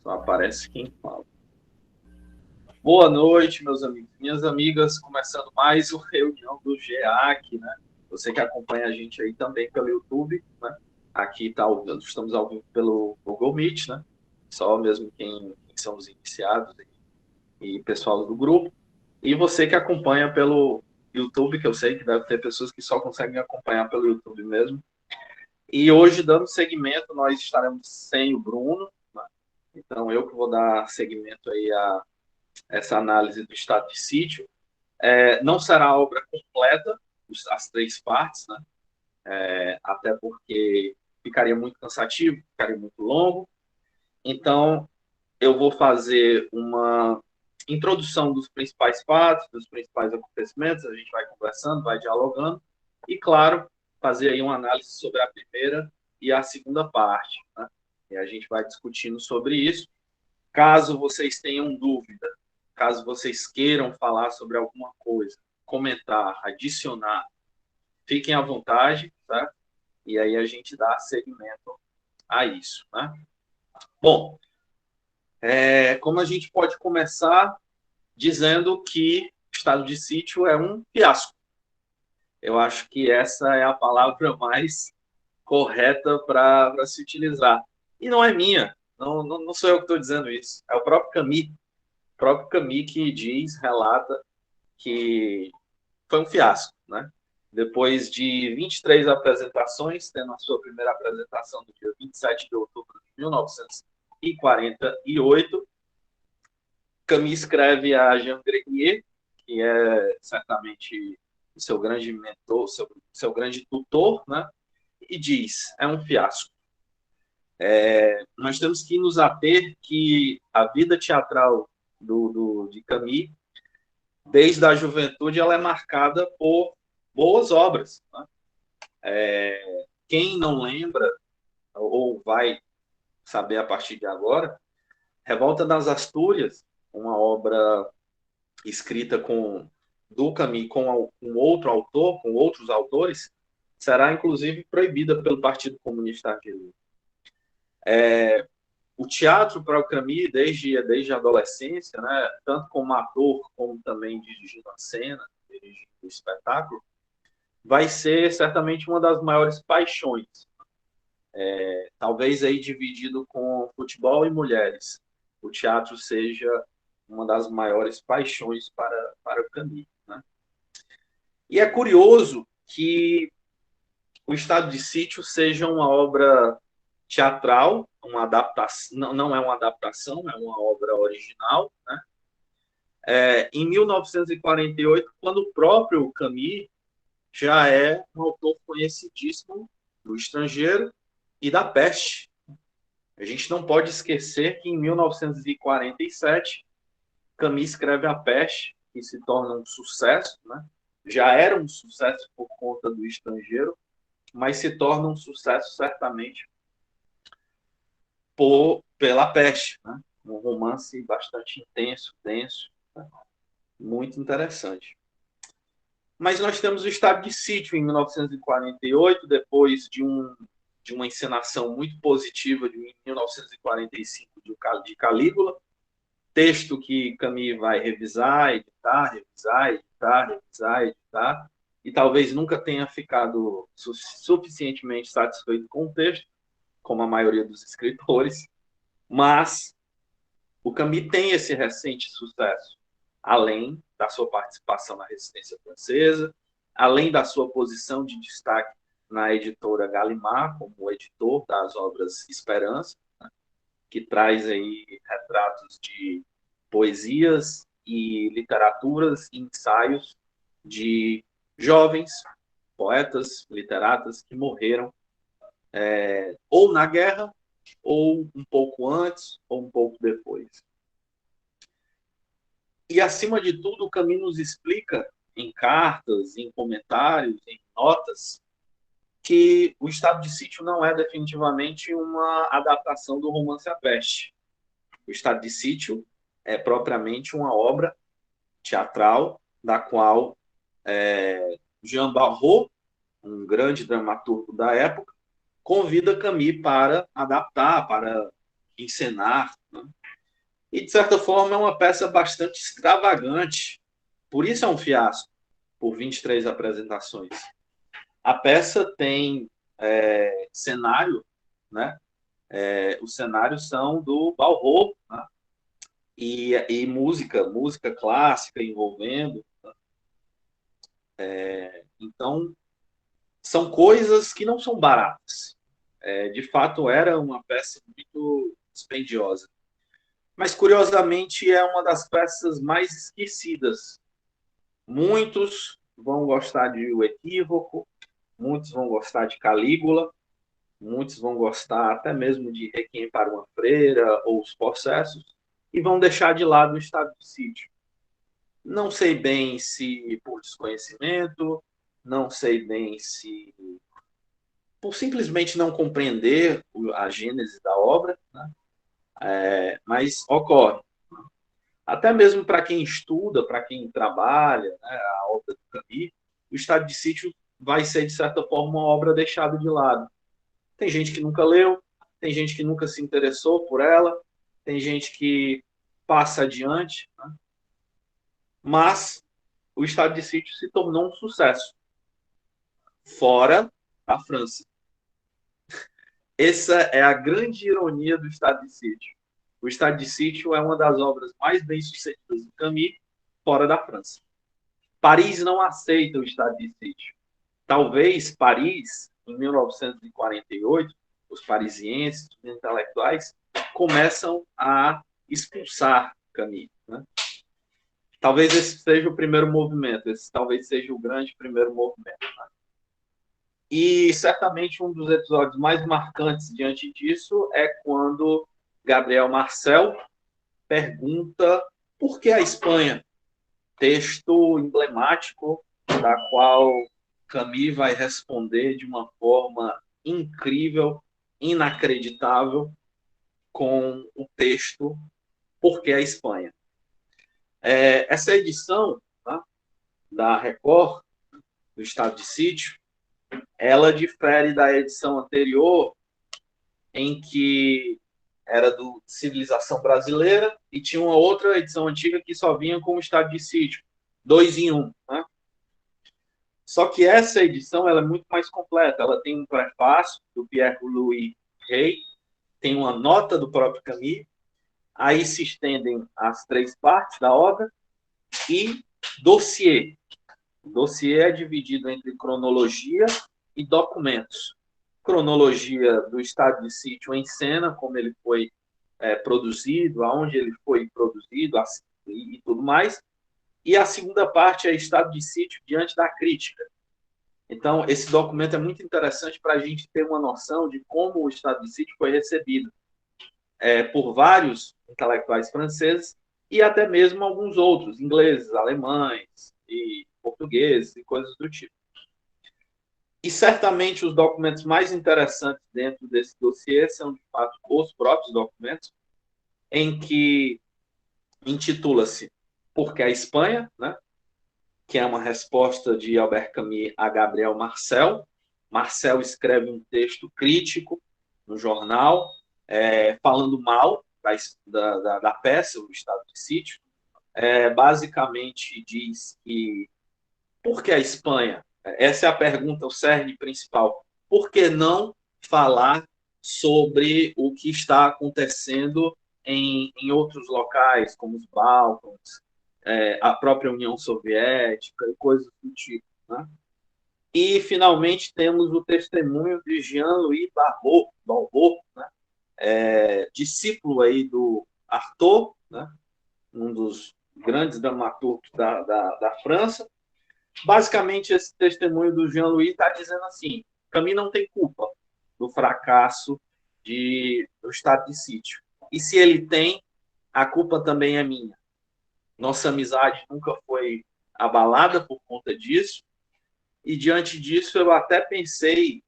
Só aparece quem fala. Boa noite, meus amigos, minhas amigas, começando mais uma reunião do GEAC, né? Você que acompanha a gente aí também pelo YouTube, né? Aqui tá, estamos ao vivo pelo Google Meet, né? Só mesmo quem são os iniciados e pessoal do grupo. E você que acompanha pelo YouTube, que eu sei que deve ter pessoas que só conseguem acompanhar pelo YouTube mesmo. E hoje, dando seguimento, nós estaremos sem o Bruno, né? Então eu que vou dar seguimento aí a essa análise do estado de sítio. Não será a obra completa, as três partes, né? Até porque ficaria muito cansativo, ficaria muito longo. Então, eu vou fazer uma introdução dos principais fatos, dos principais acontecimentos, a gente vai conversando, vai dialogando, e, claro, fazer aí uma análise sobre a primeira e a segunda parte, né? E a gente vai discutindo sobre isso. Caso vocês tenham dúvida, caso vocês queiram falar sobre alguma coisa, comentar, adicionar, fiquem à vontade, tá? E aí a gente dá seguimento a isso, né? Bom, como a gente pode começar dizendo que o estado de sítio é um fiasco. Eu acho que essa é a palavra mais correta para se utilizar. E não é minha, não sou eu que estou dizendo isso, é o próprio Camus que diz, relata que foi um fiasco, né? Depois de 23 apresentações, tendo a sua primeira apresentação no dia 27 de outubro de 1948, Camus escreve a Jean Grenier, que é certamente o seu grande mentor, seu grande tutor, né? E diz: é um fiasco. Nós temos que nos ater que a vida teatral de Camus, desde a juventude, ela é marcada por boas obras, né? Quem não lembra, ou vai saber a partir de agora, Revolta das Astúrias, uma obra escrita do Camus com um outro autor, com outros autores, será inclusive proibida pelo Partido Comunista Argelino. O teatro para o Camus, desde a adolescência, né, tanto como ator, como também dirigindo a cena, dirigindo o espetáculo, vai ser certamente uma das maiores paixões. Talvez aí dividido com futebol e mulheres. O teatro seja uma das maiores paixões para o Camus, né? E é curioso que o Estado de Sítio seja uma obra teatral, uma adaptação, não é uma adaptação, é uma obra original, né? Em 1948, quando o próprio Camus já é um autor conhecidíssimo do estrangeiro e da peste. A gente não pode esquecer que em 1947, Camus escreve A Peste, que se torna um sucesso, né? Já era um sucesso por conta do estrangeiro, mas se torna um sucesso certamente pela peste, né? Um romance bastante intenso, denso, né? Muito interessante. Mas nós temos o Estado de Sítio em 1948, depois de uma encenação muito positiva de 1945 de Calígula, texto que Camus vai revisar, editar, revisar, editar, revisar, editar, e talvez nunca tenha ficado suficientemente satisfeito com o texto, como a maioria dos escritores, mas o Camus tem esse recente sucesso, além da sua participação na Resistência Francesa, além da sua posição de destaque na editora Gallimard, como editor das obras Esperança, né, que traz aí retratos de poesias e literaturas e ensaios de jovens poetas, literatas que morreram ou na guerra, ou um pouco antes, ou um pouco depois. E, acima de tudo, o Camus nos explica, em cartas, em comentários, em notas, que o Estado de Sítio não é definitivamente uma adaptação do romance A Peste. O Estado de Sítio é propriamente uma obra teatral da qual Jean Barrault, um grande dramaturgo da época, convida Camus para adaptar, para encenar, né? E, de certa forma, é uma peça bastante extravagante. Por isso é um fiasco, por 23 apresentações. A peça tem cenário, né? Os cenários são do Balrog, né? E música clássica envolvendo. Então, são coisas que não são baratas. De fato, era uma peça muito dispendiosa. Mas, curiosamente, é uma das peças mais esquecidas. Muitos vão gostar de O Equívoco, muitos vão gostar de Calígula, muitos vão gostar até mesmo de Requiem para uma Freira ou Os Processos, e vão deixar de lado o Estado de Sítio. Não sei bem se por desconhecimento, não sei bem se por simplesmente não compreender a gênese da obra, né? Mas ocorre. Até mesmo para quem estuda, para quem trabalha, né, a obra do Camus, o Estado de Sítio vai ser, de certa forma, uma obra deixada de lado. Tem gente que nunca leu, tem gente que nunca se interessou por ela, tem gente que passa adiante, né? Mas o Estado de Sítio se tornou um sucesso, fora a França. Essa é a grande ironia do Estado de Sítio. O Estado de Sítio é uma das obras mais bem-sucedidas do Camus, fora da França. Paris não aceita o Estado de Sítio. Talvez Paris, em 1948, os parisienses, os intelectuais, começam a expulsar Camus, né? Talvez esse seja o primeiro movimento, esse talvez seja o grande primeiro movimento, né? E certamente um dos episódios mais marcantes diante disso é quando Gabriel Marcel pergunta por que a Espanha, texto emblemático da qual Camus vai responder de uma forma incrível, inacreditável, com o texto Por que a Espanha. Essa edição, tá, da Record, do Estado de Sítio, ela difere da edição anterior, em que era do Civilização Brasileira, e tinha uma outra edição antiga que só vinha com o Estado de Sítio, 2 em 1, né? Só que essa edição ela é muito mais completa. Ela tem um prefácio do Pierre-Louis Rey, tem uma nota do próprio Camus, aí se estendem as 3 partes da obra e dossiê. O dossiê é dividido entre cronologia e documentos. Cronologia do Estado de Sítio em cena, como ele foi produzido, aonde ele foi produzido e tudo mais. E a segunda parte é Estado de Sítio diante da crítica. Então, esse documento é muito interessante para a gente ter uma noção de como o Estado de Sítio foi recebido por vários intelectuais franceses e até mesmo alguns outros, ingleses, alemães e portugueses e coisas do tipo. E certamente os documentos mais interessantes dentro desse dossiê são, de fato, os próprios documentos, em que intitula-se Por que a Espanha, né? Que é uma resposta de Albert Camus a Gabriel Marcel. Marcel escreve um texto crítico no jornal, falando mal da peça, o Estado de Sítio. Basicamente diz que por que a Espanha? Essa é a pergunta, o cerne principal. Por que não falar sobre o que está acontecendo em outros locais, como os Balcãs, a própria União Soviética e coisas do tipo, né? E, finalmente, temos o testemunho de Jean-Louis Barrault, né? Discípulo aí do Artaud, né? Um dos grandes dramaturgos da França. Basicamente, esse testemunho do Jean-Louis está dizendo assim: Camus não tem culpa do fracasso do Estado de Sítio. E se ele tem, a culpa também é minha. Nossa amizade nunca foi abalada por conta disso. E, diante disso, eu até pensei,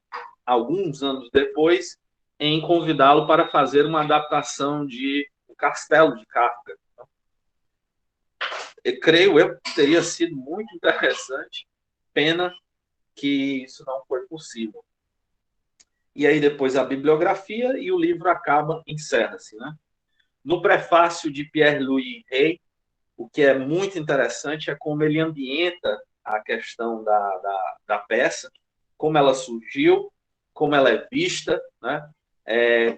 alguns anos depois, em convidá-lo para fazer uma adaptação de O Castelo de Kafka. Eu creio que teria sido muito interessante. Pena que isso não foi possível. E aí depois a bibliografia e o livro encerra-se, né? No prefácio de Pierre-Louis Rey, o que é muito interessante é como ele ambienta a questão da peça, como ela surgiu, como ela é vista, né?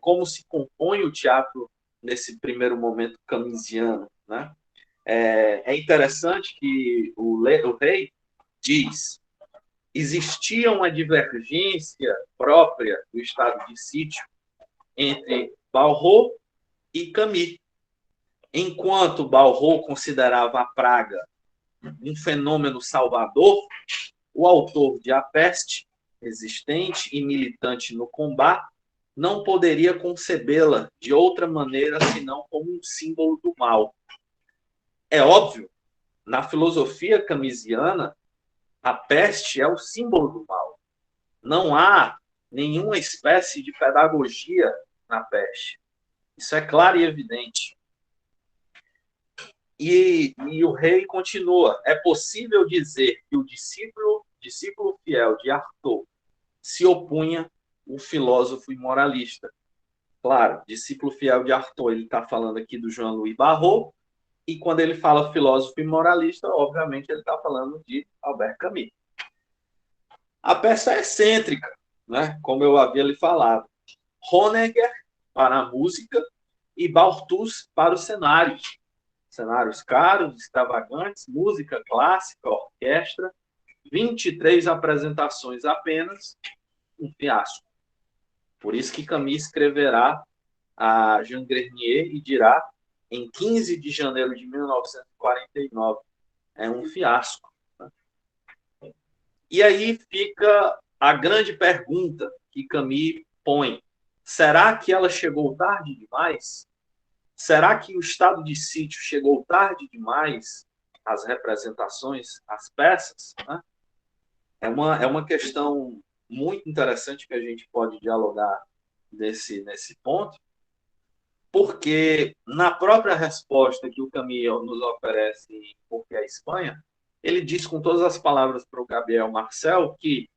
Como se compõe o teatro nesse primeiro momento camisiano, né? É interessante que o Rei diz: existia uma divergência própria do estado de sítio entre Balrog e Camus. Enquanto Balrog considerava a praga um fenômeno salvador, o autor de A Peste, resistente e militante no combate, não poderia concebê-la de outra maneira senão como um símbolo do mal. É óbvio, na filosofia camisiana, a peste é o símbolo do mal. Não há nenhuma espécie de pedagogia na peste. Isso é claro e evidente. E o rei continua: é possível dizer que o discípulo fiel de Artaud se opunha ao filósofo e moralista. Claro, discípulo fiel de Artaud, ele está falando aqui do Jean-Louis Barrault, e quando ele fala filósofo e moralista, obviamente ele está falando de Albert Camus. A peça é excêntrica, né? Como eu havia lhe falado. Honegger para a música e Bartus para os cenários. Cenários caros, extravagantes, música clássica, orquestra, 23 apresentações apenas, um fiasco. Por isso que Camus escreverá a Jean Grenier e dirá, em 15 de janeiro de 1949, é um fiasco. E aí fica a grande pergunta que Camus põe: será que ela chegou tarde demais? Será que o estado de sítio chegou tarde demais às representações, às peças? Né? É uma questão muito interessante que a gente pode dialogar nesse ponto, porque na própria resposta que o Camus nos oferece em Por que a Espanha, ele diz com todas as palavras para o Gabriel Marcel que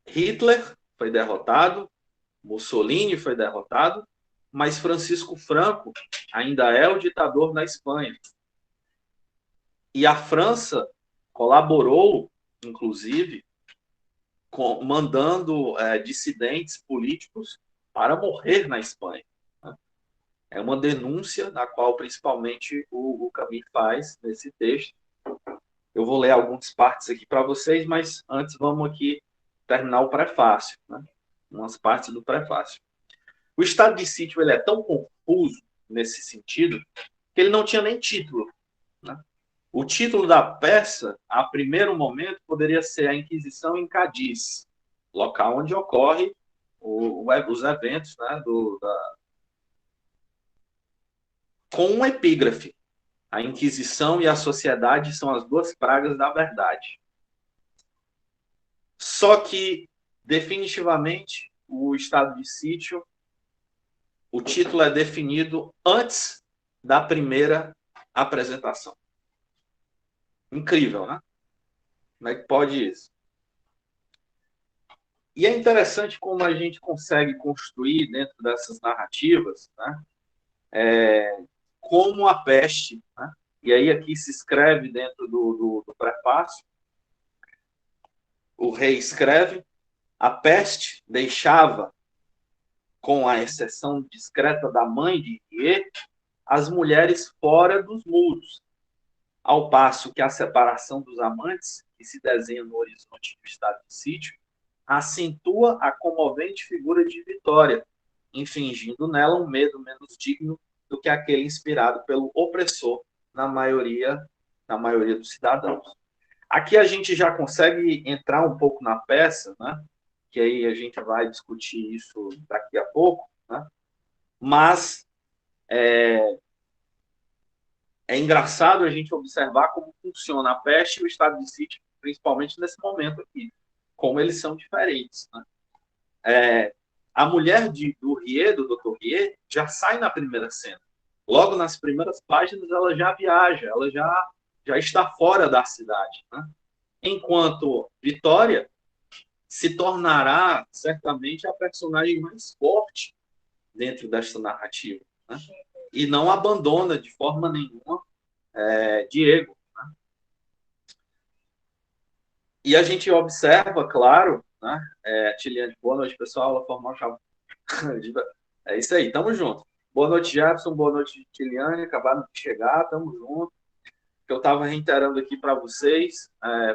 Hitler foi derrotado, Mussolini foi derrotado, mas Francisco Franco ainda é o ditador na Espanha. E a França colaborou, inclusive, mandando dissidentes políticos para morrer na Espanha. É uma denúncia na qual, principalmente, o Camus faz nesse texto. Eu vou ler algumas partes aqui para vocês, mas antes vamos aqui terminar o prefácio, né? Umas partes do prefácio. O estado de sítio ele é tão confuso nesse sentido que ele não tinha nem título. Né? O título da peça, a primeiro momento, poderia ser A Inquisição em Cádiz, local onde ocorre os eventos, né, com um epígrafe: a Inquisição e a sociedade são as duas pragas da verdade. Só que, definitivamente, o estado de sítio, o título é definido antes da primeira apresentação. Incrível, né? Como é que pode isso? E é interessante como a gente consegue construir dentro dessas narrativas, né? Como a peste, né? E aí aqui se escreve dentro do prefácio, o rei escreve: a peste deixava, com a exceção discreta da mãe de Rie, as mulheres fora dos muros, ao passo que a separação dos amantes, que se desenha no horizonte do estado de sítio, acentua a comovente figura de Vitória, infligindo nela um medo menos digno do que aquele inspirado pelo opressor na maioria dos cidadãos. Aqui a gente já consegue entrar um pouco na peça, né? Que aí a gente vai discutir isso daqui a pouco, né? Mas é engraçado a gente observar como funciona a peste e o estado de sítio, principalmente nesse momento aqui, como eles são diferentes. Né? A mulher do Rie, do Dr. Rie, já sai na primeira cena. Logo nas primeiras páginas ela já viaja, ela já está fora da cidade. Né? Enquanto Vitória, se tornará certamente a personagem mais forte dentro desta narrativa, né? E não abandona de forma nenhuma Diego. E a gente observa, claro, né? Tiliane, boa noite, pessoal. Ela formou É isso aí, tamo junto. Boa noite, Jefferson. Boa noite, Tiliane. Acabaram de chegar, tamo junto. Que eu estava reiterando aqui para vocês,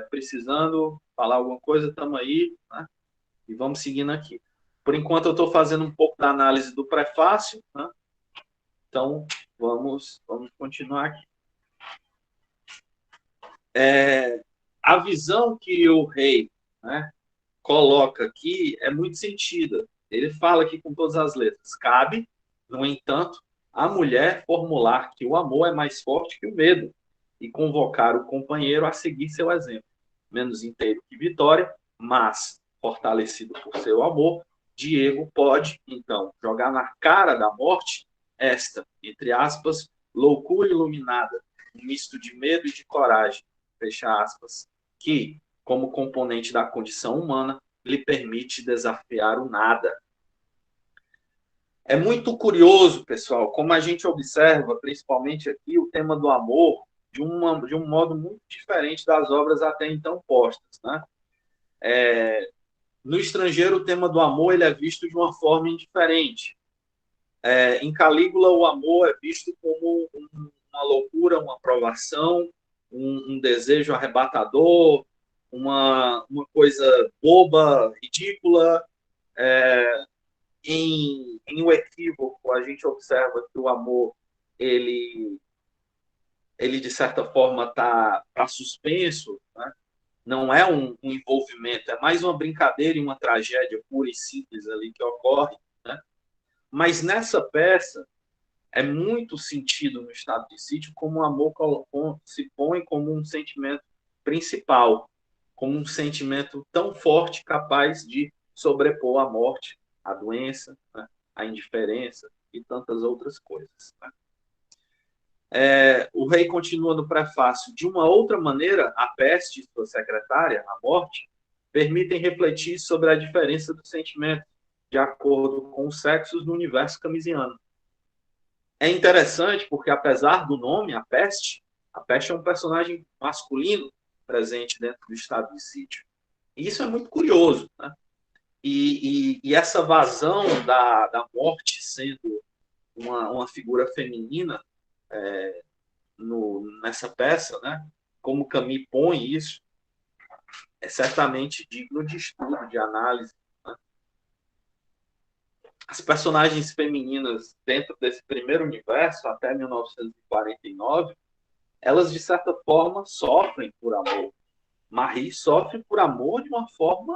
precisando falar alguma coisa, tamo aí, né? E vamos seguindo aqui. Por enquanto, eu estou fazendo um pouco da análise do prefácio, né? Então, vamos continuar aqui. A visão que o rei, né, coloca aqui é muito sentida. Ele fala aqui com todas as letras. Cabe, no entanto, à mulher formular que o amor é mais forte que o medo e convocar o companheiro a seguir seu exemplo. Menos inteiro que Vitória, mas fortalecido por seu amor, Diego pode, então, jogar na cara da morte esta, entre aspas, loucura iluminada, um misto de medo e de coragem, fecha aspas, que, como componente da condição humana, lhe permite desafiar o nada. É muito curioso, pessoal, como a gente observa, principalmente aqui, o tema do amor de um modo muito diferente das obras até então postas, né? No estrangeiro, o tema do amor ele é visto de uma forma indiferente. Em Calígula, o amor é visto como uma loucura, uma provação, um desejo arrebatador, uma coisa boba, ridícula. Em O Equívoco, a gente observa que o amor, ele de certa forma, está suspenso, né? Não é um envolvimento, é mais uma brincadeira e uma tragédia pura e simples ali que ocorre, né? Mas nessa peça, é muito sentido no estado de sítio como o amor se põe como um sentimento principal, como um sentimento tão forte capaz de sobrepor a morte, a doença, né? A indiferença e tantas outras coisas. Né? O rei continua no prefácio. De uma outra maneira, a peste e sua secretária, a morte, permitem refletir sobre a diferença do sentimento de acordo com os sexos no universo camisiano. É interessante porque, apesar do nome, a peste é um personagem masculino presente dentro do estado de sítio. E isso é muito curioso, né? E essa vazão da morte sendo uma figura feminina nessa peça, né? Como Camus põe isso, é certamente digno de estudo, de análise. Né? As personagens femininas dentro desse primeiro universo, até 1949, elas, de certa forma, sofrem por amor. Marie sofre por amor de uma forma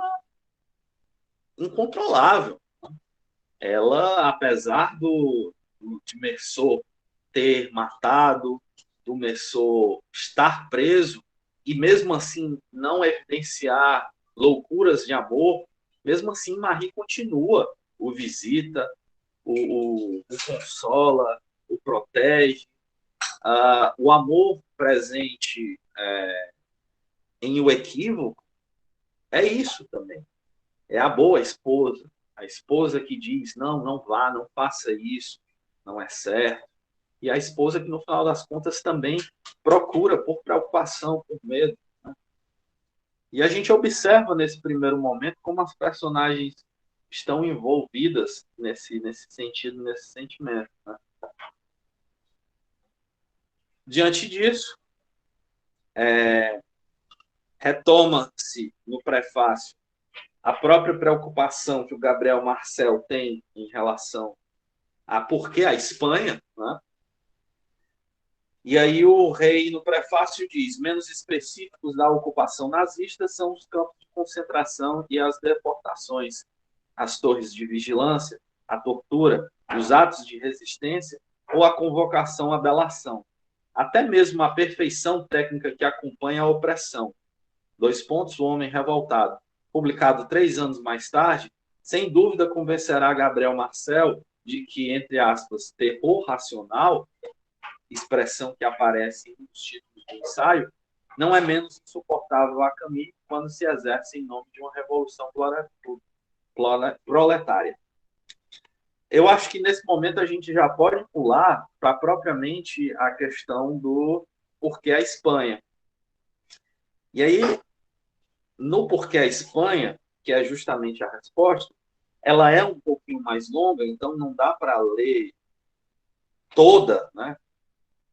incontrolável. Ela, apesar de Meursault ter matado, do Meursault estar preso, e mesmo assim não evidenciar loucuras de amor, mesmo assim Marie continua, o visita, o consola, o protege. O amor presente em O Equívoco é isso também. É a boa esposa, a esposa que diz, não vá, não faça isso, não é certo. E a esposa que, no final das contas, também procura por preocupação, por medo. Né? E a gente observa nesse primeiro momento como as personagens estão envolvidas nesse sentido, nesse sentimento. Né? Diante disso, retoma-se no prefácio a própria preocupação que o Gabriel Marcel tem em relação a por que a Espanha, né? E aí o rei, no prefácio, diz: menos específicos da ocupação nazista são os campos de concentração e as deportações, as torres de vigilância, a tortura, os atos de resistência ou a convocação à delação. Até mesmo a perfeição técnica que acompanha a opressão. Dois pontos, o Homem Revoltado, publicado 3 anos mais tarde, sem dúvida convencerá Gabriel Marcel de que, entre aspas, terror racional, expressão que aparece nos títulos do ensaio, não é menos insuportável a Camille quando se exerce em nome de uma revolução proletária. Eu acho que nesse momento a gente já pode pular para propriamente a questão do porquê a Espanha. E aí, no porquê a Espanha, que é justamente a resposta, ela é um pouquinho mais longa, então não dá para ler toda, né?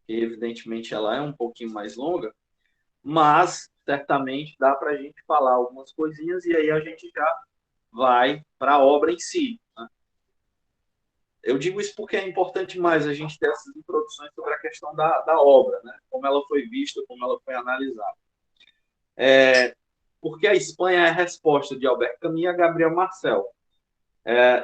Que evidentemente ela é um pouquinho mais longa, mas certamente dá para a gente falar algumas coisinhas e aí a gente já vai para a obra em si. Né? Eu digo isso porque é importante mais a gente ter essas introduções sobre a questão da obra, né? Como ela foi vista, como ela foi analisada. Porque a Espanha é a resposta de Albert Camus e a Gabriel Marcel.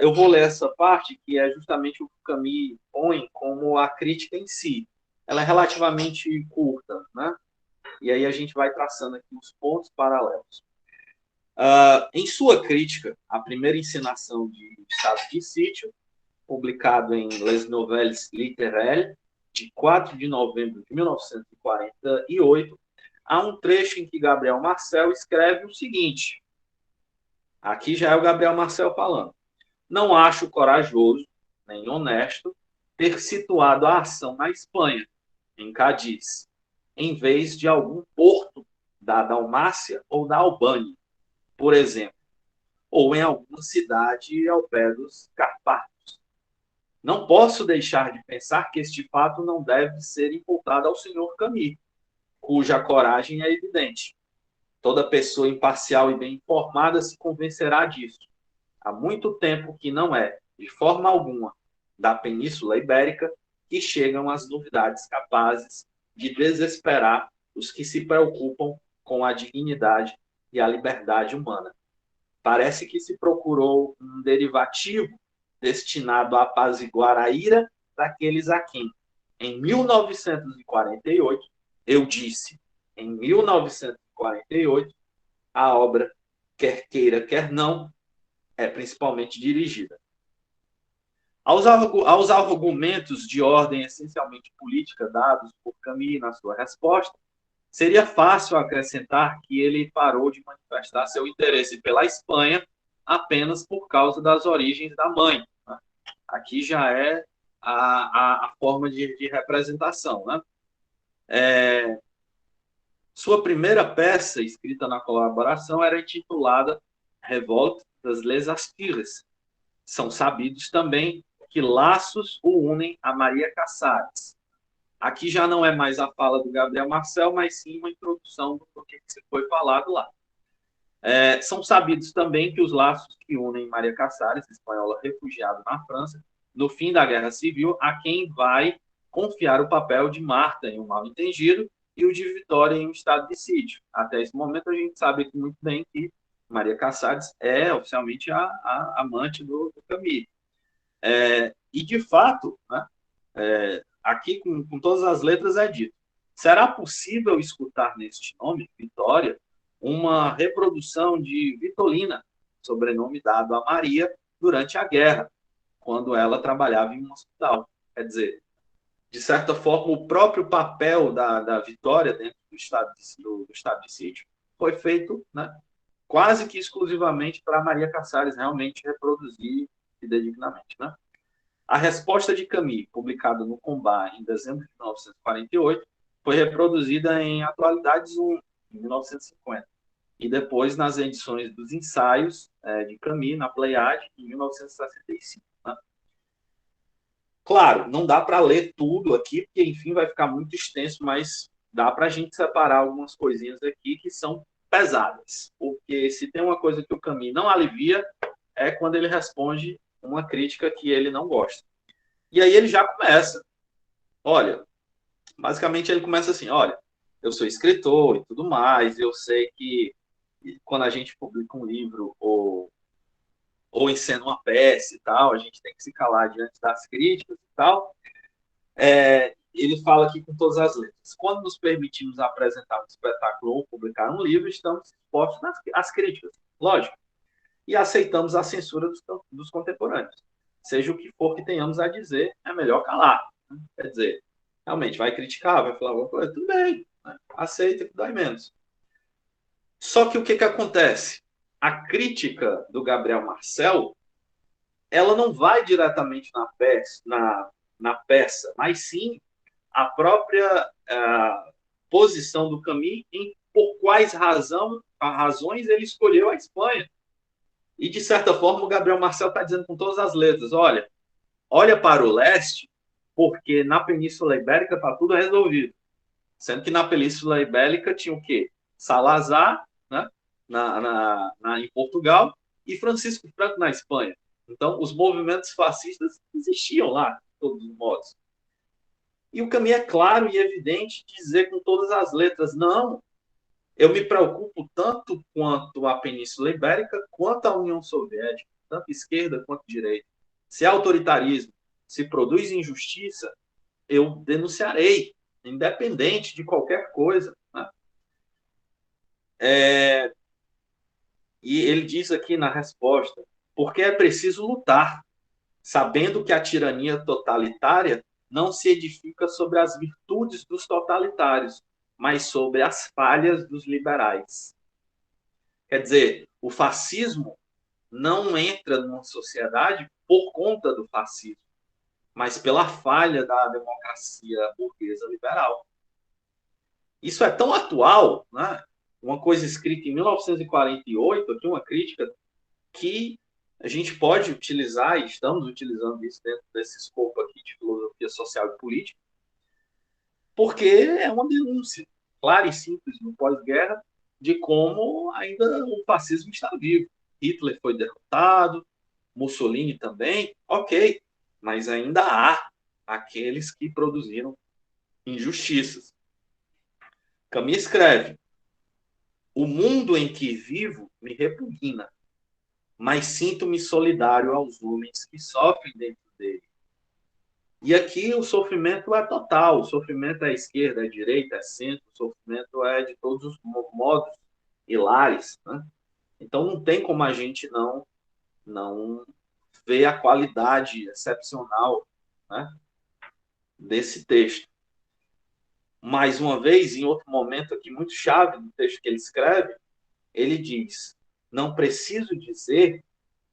Eu vou ler essa parte, que é justamente o que o Camus põe como a crítica em si. Ela é relativamente curta, né? E aí a gente vai traçando aqui os pontos paralelos. Em sua crítica, a primeira encenação de Estado de Sítio, publicado em Les Nouvelles Littéraires, de 4 de novembro de 1948, há um trecho em que Gabriel Marcel escreve o seguinte. Aqui já é o Gabriel Marcel falando. Não acho corajoso, nem honesto, ter situado a ação na Espanha, em Cádiz, em vez de algum porto da Dalmácia ou da Albânia, por exemplo, ou em alguma cidade ao pé dos Carpatos. Não posso deixar de pensar que este fato não deve ser imputado ao senhor Camus, cuja coragem é evidente. Toda pessoa imparcial e bem informada se convencerá disso. Há muito tempo que não é, de forma alguma, da Península Ibérica que chegam as novidades capazes de desesperar os que se preocupam com a dignidade e a liberdade humana. Parece que se procurou um derivativo destinado a apaziguar a ira daqueles a quem, em 1948, eu disse, em 1948, a obra, quer queira, quer não, é principalmente dirigida. Aos argumentos de ordem essencialmente política dados por Camus na sua resposta, seria fácil acrescentar que ele parou de manifestar seu interesse pela Espanha apenas por causa das origens da mãe. Né? Aqui já é a forma de representação. Né? Sua primeira peça, escrita na colaboração, era intitulada Revolte das Les Aspires. São sabidos também que laços o unem a Maria Cassares. Aqui já não é mais a fala do Gabriel Marcel, mas sim uma introdução do que foi falado lá. São sabidos também que os laços que unem Maria Cassares, espanhola refugiada na França, no fim da Guerra Civil, a quem vai confiar o papel de Marta em Um Mal Entendido e o de Vitória em Um Estado de Sítio. Até esse momento a gente sabe muito bem que Maria Cassares é oficialmente a amante do Camus. E, de fato, né, aqui com todas as letras é dito, será possível escutar neste nome, Vitória, uma reprodução de Vitolina, sobrenome dado a Maria durante a guerra, quando ela trabalhava em um hospital. Quer dizer, de certa forma, o próprio papel da Vitória dentro do estado de sítio foi feito, né, quase que exclusivamente para Maria Cassares realmente reproduzir fidedignamente. Né? A resposta de Camus, publicada no Combat em dezembro de 1948, foi reproduzida em Atualidades 1, em 1950, e depois nas edições dos ensaios de Camus, na Pleiade, em 1965. Né? Claro, não dá para ler tudo aqui, porque, enfim, vai ficar muito extenso, mas dá para a gente separar algumas coisinhas aqui que são pesadas. Porque se tem uma coisa que o Camus não alivia, é quando ele responde uma crítica que ele não gosta. E aí ele já começa. Olha, basicamente ele começa assim, olha, eu sou escritor e tudo mais, eu sei que quando a gente publica um livro ou encena uma peça e tal, a gente tem que se calar diante das críticas e tal. Ele fala aqui com todas as letras. Quando nos permitimos apresentar um espetáculo ou publicar um livro, estamos expostos às críticas, lógico. E aceitamos a censura dos contemporâneos. Seja o que for que tenhamos a dizer, é melhor calar. Quer dizer, realmente, vai criticar, vai falar alguma coisa, tudo bem. né? Aceita que dói menos. Só que o que acontece? A crítica do Gabriel Marcel, ela não vai diretamente na peça, mas sim a própria posição do Camus em por quais razões ele escolheu a Espanha. E, de certa forma, o Gabriel Marcel está dizendo com todas as letras, olha para o leste, porque na Península Ibérica está tudo resolvido. Sendo que na Península Ibérica tinha o quê? Salazar, né? Em Portugal, e Francisco Franco na Espanha. Então, os movimentos fascistas existiam lá, de todos os modos. E o caminho é claro e evidente dizer com todas as letras, não, eu me preocupo tanto quanto a Península Ibérica, quanto a União Soviética, tanto esquerda quanto direita. Se é autoritarismo, se produz injustiça, eu denunciarei, independente de qualquer coisa. Né? E ele diz aqui na resposta, porque é preciso lutar, sabendo que a tirania totalitária não se edifica sobre as virtudes dos totalitários, mas sobre as falhas dos liberais. Quer dizer, o fascismo não entra numa sociedade por conta do fascismo, mas pela falha da democracia burguesa liberal. Isso é tão atual, né? Uma coisa escrita em 1948, aqui uma crítica, que a gente pode utilizar, e estamos utilizando isso dentro desse escopo aqui de filosofia social e política, porque é uma denúncia clara e simples no pós-guerra de como ainda o fascismo está vivo. Hitler foi derrotado, Mussolini também, ok, mas ainda há aqueles que produziram injustiças. Camus escreve: o mundo em que vivo me repugna, mas sinto-me solidário aos homens que sofrem dentro dele. E aqui o sofrimento é total, o sofrimento é esquerda, é direita, é centro, o sofrimento é de todos os modos hilares. Né? Então não tem como a gente não ver a qualidade excepcional, né, desse texto. Mais uma vez, em outro momento aqui muito chave do texto que ele escreve, ele diz: não preciso dizer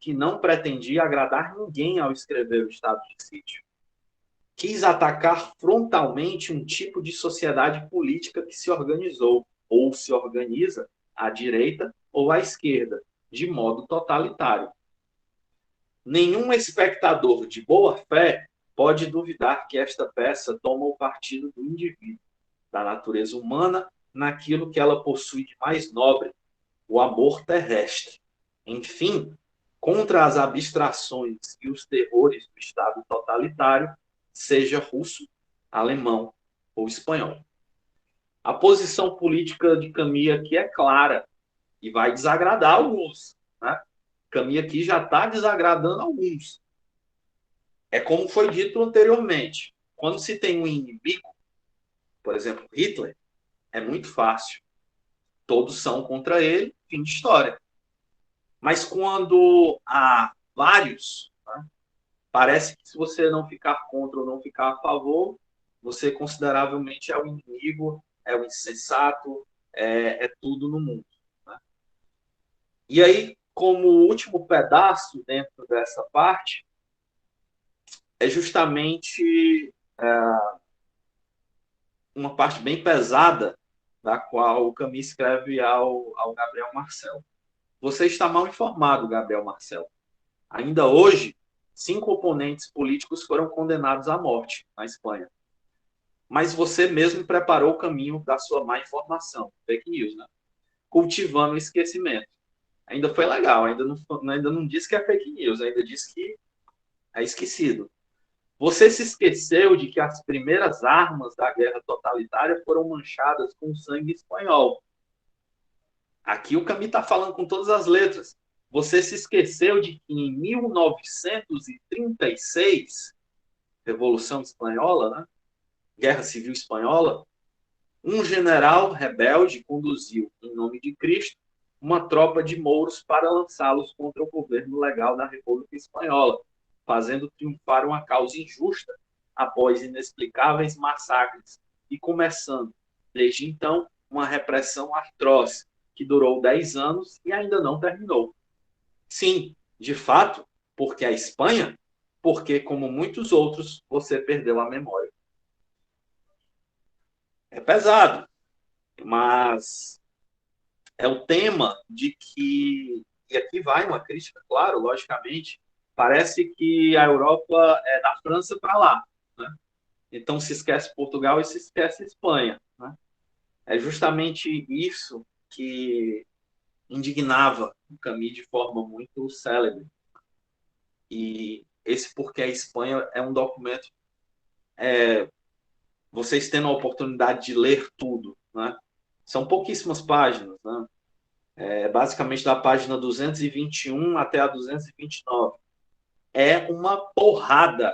que não pretendia agradar ninguém ao escrever o Estado de Sítio. Quis atacar frontalmente um tipo de sociedade política que se organizou, ou se organiza, à direita ou à esquerda, de modo totalitário. Nenhum espectador de boa fé pode duvidar que esta peça toma o partido do indivíduo, da natureza humana, naquilo que ela possui de mais nobre, o amor terrestre. Enfim, contra as abstrações e os terrores do Estado totalitário, seja russo, alemão ou espanhol. A posição política de Camus aqui é clara e vai desagradar alguns. Né? Camus aqui já está desagradando alguns. É como foi dito anteriormente. Quando se tem um inimigo, por exemplo, Hitler, é muito fácil. Todos são contra ele, fim de história. Mas quando há vários, né, parece que se você não ficar contra ou não ficar a favor, você consideravelmente é o inimigo, é o insensato, é tudo no mundo. Né? E aí, como último pedaço dentro dessa parte, é justamente uma parte bem pesada da qual o Camus escreve ao Gabriel Marcel. Você está mal informado, Gabriel Marcel. Ainda hoje, 5 oponentes políticos foram condenados à morte na Espanha. Mas você mesmo preparou o caminho da sua má informação, fake news, né? Cultivando o esquecimento. Ainda foi legal, ainda não disse que é fake news, ainda disse que é esquecido. Você se esqueceu de que as primeiras armas da guerra totalitária foram manchadas com sangue espanhol. Aqui o Camus está falando com todas as letras. Você se esqueceu de que em 1936, Revolução Espanhola, né? Guerra Civil Espanhola, um general rebelde conduziu, em nome de Cristo, uma tropa de mouros para lançá-los contra o governo legal da República Espanhola, fazendo triunfar uma causa injusta após inexplicáveis massacres e começando, desde então, uma repressão atroz, que durou 10 anos e ainda não terminou. Sim, de fato, porque a Espanha, porque, como muitos outros, você perdeu a memória. É pesado, mas é o tema de que, e aqui vai uma crítica, claro, logicamente, parece que a Europa é da França para lá, né? Então se esquece Portugal e se esquece Espanha, né? É justamente isso que indignava o Camus de forma muito célebre. E esse porque a Espanha é um documento, vocês tendo a oportunidade de ler tudo, né? São pouquíssimas páginas, né? Basicamente da página 221 até a 229. É uma porrada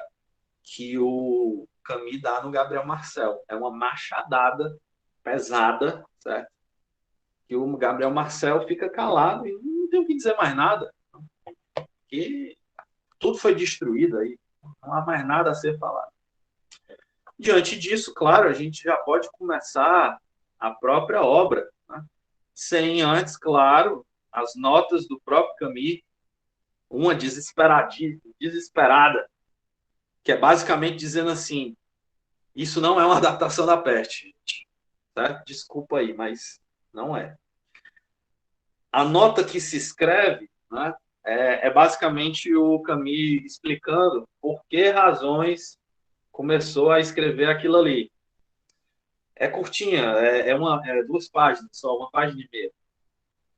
que o Camus dá no Gabriel Marcel. É uma machadada pesada, certo? Que o Gabriel Marcel fica calado e não tem o que dizer mais nada. Porque tudo foi destruído aí. Não há mais nada a ser falado. Diante disso, claro, a gente já pode começar a própria obra, né? Sem antes, claro, as notas do próprio Camus, uma desesperada, que é basicamente dizendo assim: isso não é uma adaptação da peste, certo? Desculpa aí, mas não é. A nota que se escreve, né, basicamente o Camus explicando por que razões começou a escrever aquilo ali. É curtinha, duas páginas só, uma página e meia.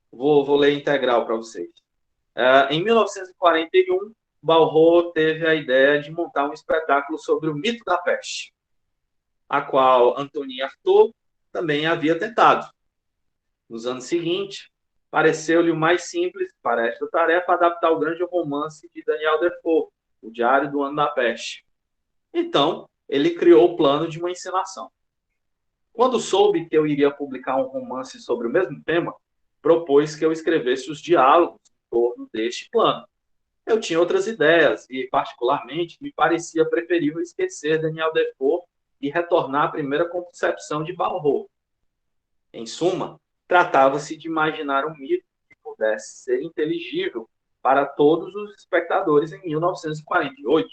Vou ler integral para vocês. Em 1941, Balrog teve a ideia de montar um espetáculo sobre o mito da peste, a qual Antonin Artaud também havia tentado. Nos anos seguintes, pareceu-lhe o mais simples para esta tarefa adaptar o grande romance de Daniel Defoe, O Diário do Ano da Peste. Então, ele criou o plano de uma encenação. Quando soube que eu iria publicar um romance sobre o mesmo tema, propôs que eu escrevesse os diálogos em torno deste plano. Eu tinha outras ideias e, particularmente, me parecia preferível esquecer Daniel Defoe e retornar à primeira concepção de Balrog. Em suma, tratava-se de imaginar um mito que pudesse ser inteligível para todos os espectadores em 1948.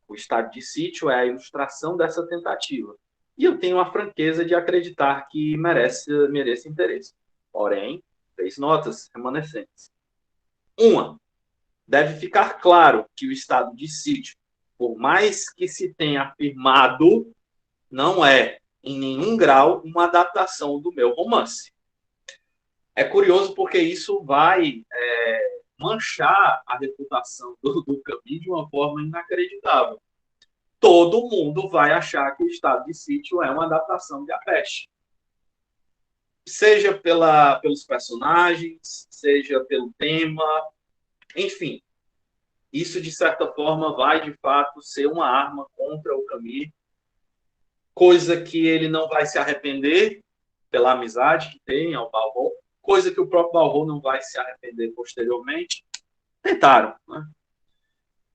O estado de sítio é a ilustração dessa tentativa. E eu tenho a franqueza de acreditar que merece interesse. Porém, 3 notas remanescentes. Uma, deve ficar claro que o estado de sítio, por mais que se tenha afirmado, não é, em nenhum grau, uma adaptação do meu romance. É curioso porque isso vai manchar a reputação do Camus de uma forma inacreditável. Todo mundo vai achar que o estado de sítio é uma adaptação de A Peste. Seja pelos personagens, seja pelo tema, enfim. Isso, de certa forma, vai, de fato, ser uma arma contra o Camus, coisa que ele não vai se arrepender pela amizade que tem ao Balrog, coisa que o próprio Balrog não vai se arrepender posteriormente. Tentaram, né?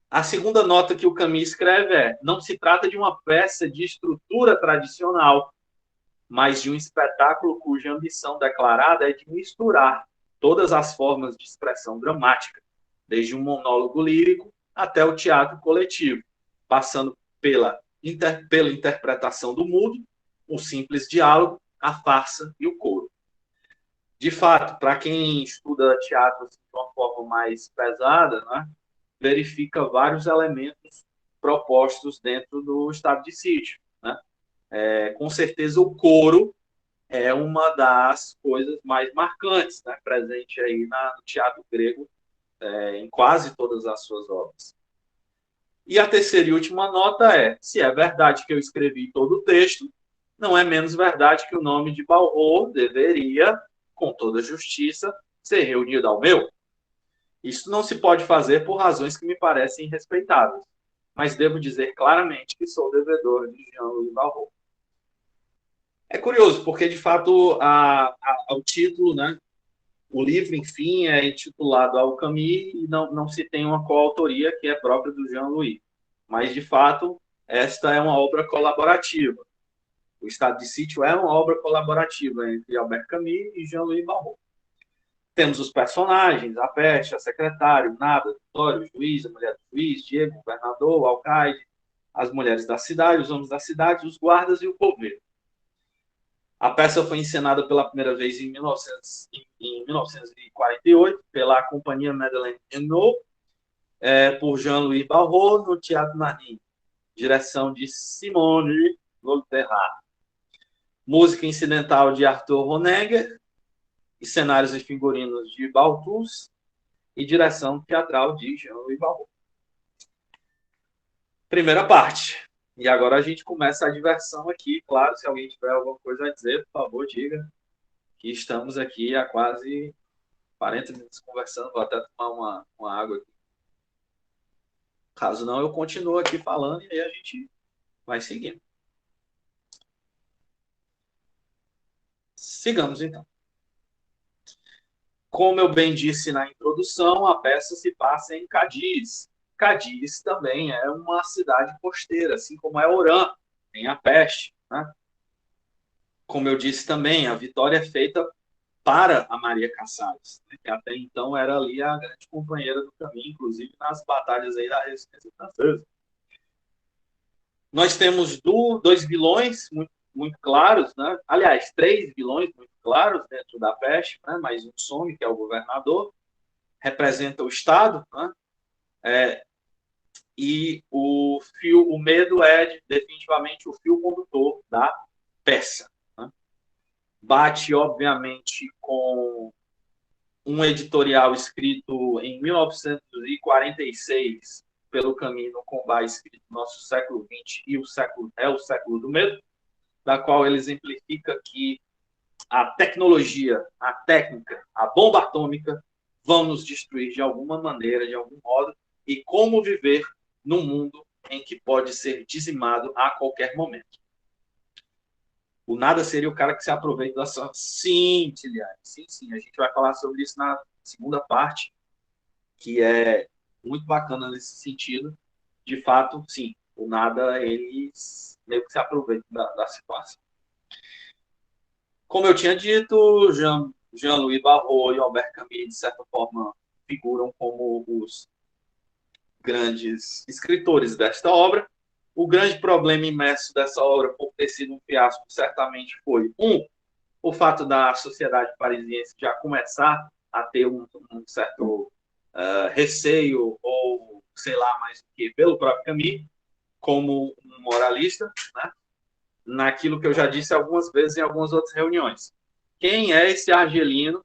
A segunda nota que o Camus escreve não se trata de uma peça de estrutura tradicional, mas de um espetáculo cuja ambição declarada é de misturar todas as formas de expressão dramática, desde um monólogo lírico até o teatro coletivo, passando pela interpretação do mudo, o simples diálogo, a farsa e o coro. De fato, para quem estuda teatro de uma forma mais pesada, né, verifica vários elementos propostos dentro do estado de sítio, né? Com certeza o coro é uma das coisas mais marcantes, né, presente aí no teatro grego, em quase todas as suas obras. E a terceira e última nota se é verdade que eu escrevi todo o texto, não é menos verdade que o nome de Balrog deveria, com toda justiça, ser reunido ao meu. Isso não se pode fazer por razões que me parecem respeitáveis, mas devo dizer claramente que sou devedor de Jean-Louis Balrog. É curioso, porque, de fato, o título, né, o livro, enfim, é intitulado Ao Camus e não se tem uma coautoria que é própria do Jean-Louis. Mas, de fato, esta é uma obra colaborativa. O Estado de Sítio é uma obra colaborativa entre Albert Camus e Jean-Louis Barrault. Temos os personagens, a peste, a secretária, o nada, o Vitório, o juiz, a mulher do juiz, Diego, o governador, o alcaide, as mulheres da cidade, os homens da cidade, os guardas e o coveiro. A peça foi encenada pela primeira vez em 1948 pela Companhia Madeleine Hainaut, por Jean-Louis Barrault, no Teatro Nardin. Direção de Simone Volterra. Música incidental de Arthur Honegger, e cenários e figurinos de Balthus, e direção teatral de Jean-Louis Barrault. Primeira parte. E agora a gente começa a diversão aqui. Claro, se alguém tiver alguma coisa a dizer, por favor, diga. Que estamos aqui há quase 40 minutos conversando. Vou até tomar uma água aqui. Caso não, eu continuo aqui falando e aí a gente vai seguindo. Sigamos, então. Como eu bem disse na introdução, a peça se passa em Cádiz. Cádiz também é uma cidade costeira, assim como é Oran, tem a peste, né? Como eu disse também, a vitória é feita para a Maria Cassales, né, que até então era ali a grande companheira do caminho, inclusive nas batalhas aí da resistência francesa. Nós temos dois vilões muito claros, né? Aliás, três vilões muito claros dentro da peste, né? Mais um some, que é o governador, representa o Estado, né? E o medo é definitivamente o fio condutor da peça. Né? Bate, obviamente, com um editorial escrito em 1946 pelo Camus no Combate, escrito no nosso século XX e o século do medo, da qual ele exemplifica que a tecnologia, a técnica, a bomba atômica vão nos destruir de alguma maneira, de algum modo, e como viver num mundo em que pode ser dizimado a qualquer momento. O nada seria o cara que se aproveita da sua... Sim, Tiliane, sim. A gente vai falar sobre isso na segunda parte, que é muito bacana nesse sentido. De fato, sim, o nada, ele meio que se aproveita da situação. Como eu tinha dito, Jean-Louis Barrault e Albert Camus, de certa forma, figuram como os grandes escritores desta obra. O grande problema imerso dessa obra, por ter sido um fiasco, certamente foi, o fato da sociedade parisiense já começar a ter um certo receio, ou sei lá mais do que, pelo próprio Camus, como um moralista, né? Naquilo que eu já disse algumas vezes em algumas outras reuniões. Quem é esse argelino,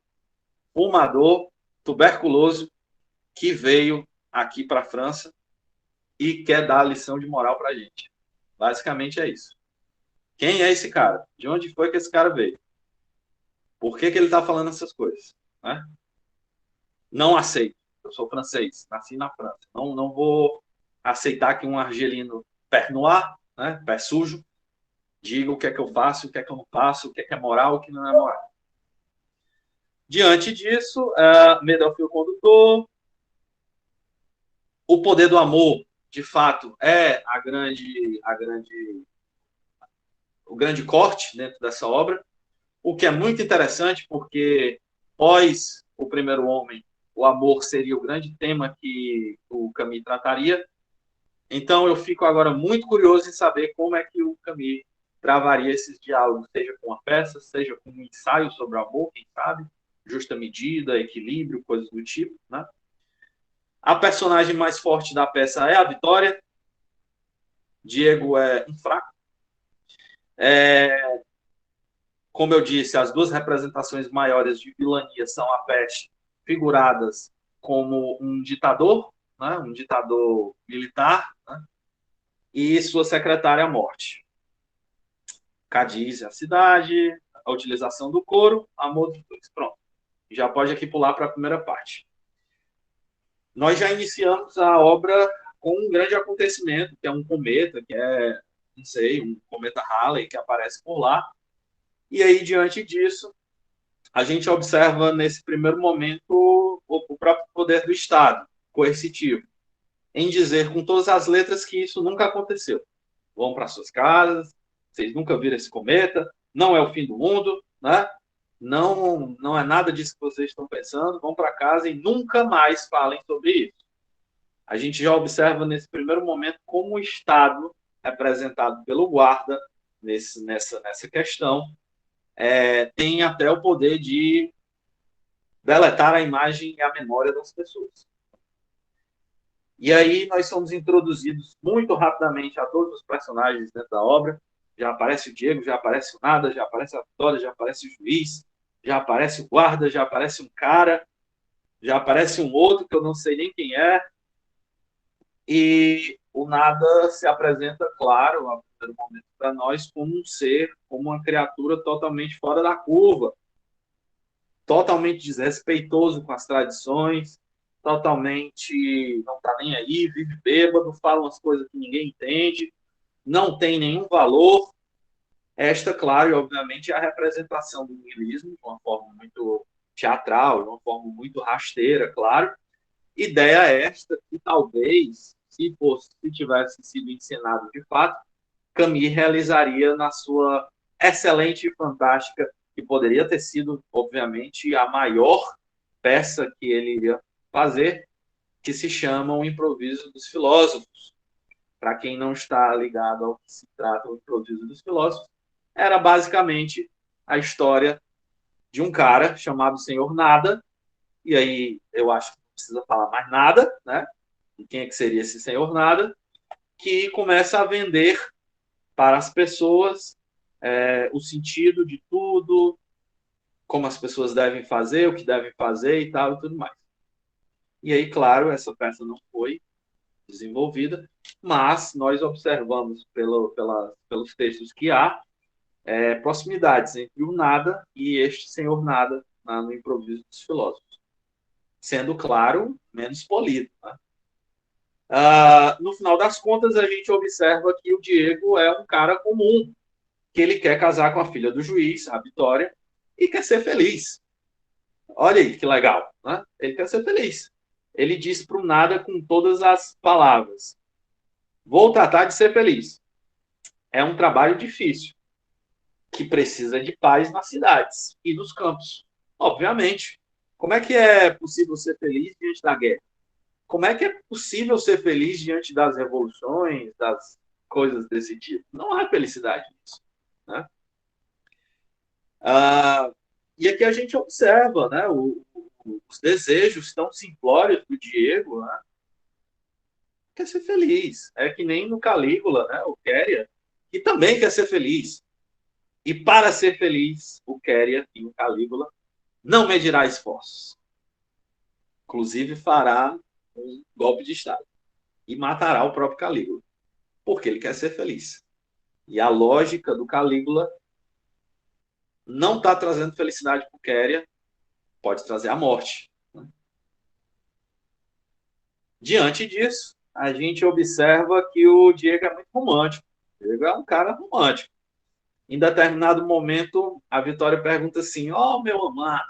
fumador, tuberculoso, que veio aqui para a França e quer dar a lição de moral para a gente? Basicamente é isso. Quem é esse cara? De onde foi que esse cara veio? Por que ele está falando essas coisas? Né? Não aceito. Eu sou francês, nasci na França. Não vou aceitar que um argelino pé noir, né, pé sujo, diga o que é que eu faço, o que é que eu não faço, o que é moral, o que não é moral. Diante disso, medo é o fio condutor. O poder do amor, de fato, é o grande corte dentro dessa obra, o que é muito interessante, porque pós o primeiro homem, o amor seria o grande tema que o Camus trataria. Então, eu fico agora muito curioso em saber como é que o Camus travaria esses diálogos, seja com a peça, seja com um ensaio sobre o amor, quem sabe, justa medida, equilíbrio, coisas do tipo, né? A personagem mais forte da peça é a Vitória. Diego é um fraco. Como eu disse, as duas representações maiores de vilania são a peste, figuradas como um ditador, né? Um ditador militar, né? E sua secretária, a morte. Cádiz é a cidade, a utilização do couro, amor dos dois. Pronto. Já pode aqui pular para a primeira parte. Nós já iniciamos a obra com um grande acontecimento, que é um cometa, que é, não sei, um cometa Halley, que aparece por lá. E aí, diante disso, a gente observa, nesse primeiro momento, o próprio poder do Estado, coercitivo, em dizer com todas as letras que isso nunca aconteceu. Vão para suas casas, Vocês nunca viram esse cometa, não é o fim do mundo, né? Não é nada disso que vocês estão pensando, vão para casa e nunca mais falem sobre isso. A gente já observa nesse primeiro momento como o Estado, representado pelo guarda nessa questão, tem até o poder de deletar a imagem e a memória das pessoas. E aí nós somos introduzidos muito rapidamente a todos os personagens dentro da obra. Já aparece o Diego, já aparece o Nada, já aparece a Vitória, já aparece o juiz, já aparece o guarda, já aparece um cara, já aparece um outro que eu não sei nem quem é. E o Nada se apresenta, claro, a primeiro momento para nós, como um ser, como uma criatura totalmente fora da curva, totalmente desrespeitoso com as tradições, totalmente não está nem aí, vive bêbado, fala umas coisas que ninguém entende, não tem nenhum valor. Esta, claro, obviamente, é a representação do niilismo, de uma forma muito teatral, de uma forma muito rasteira, claro. Ideia esta que talvez, se tivesse sido encenado de fato, Camus realizaria na sua excelente e fantástica, que poderia ter sido, obviamente, a maior peça que ele iria fazer, que se chama O Improviso dos Filósofos. Para quem não está ligado ao que se trata o Improviso dos Filósofos, era basicamente a história de um cara chamado Senhor Nada, e aí eu acho que não precisa falar mais nada, né? E quem é que seria esse Senhor Nada? Que começa a vender para as pessoas o sentido de tudo, como as pessoas devem fazer, o que devem fazer e tal e tudo mais. E aí, claro, essa peça não foi desenvolvida, mas nós observamos pelos textos que há proximidades entre o Nada e este Senhor Nada no Improviso dos Filósofos, sendo, claro, menos polido. Né? No final das contas, a gente observa que o Diego é um cara comum, que ele quer casar com a filha do juiz, a Vitória, e quer ser feliz. Olha aí que legal, né? Ele quer ser feliz. Ele diz para o Nada com todas as palavras: vou tratar de ser feliz. É um trabalho difícil, que precisa de paz nas cidades e nos campos. Obviamente. Como é que é possível ser feliz diante da guerra? Como é que é possível ser feliz diante das revoluções, das coisas desse tipo? Não há felicidade nisso. Né? Ah, e aqui a gente observa né, os desejos tão simplórios do Diego, né? Quer ser feliz. É que nem no Calígula, né, o Quéria, que também quer ser feliz. E para ser feliz, o Quéria e o Calígula não medirá esforços. Inclusive fará um golpe de Estado e matará o próprio Calígula, porque ele quer ser feliz. E a lógica do Calígula não está trazendo felicidade para o Quéria, pode trazer a morte. Diante disso, a gente observa que o Diego é muito romântico. O Diego é um cara romântico. Em determinado momento, a Vitória pergunta assim: ó, meu amado,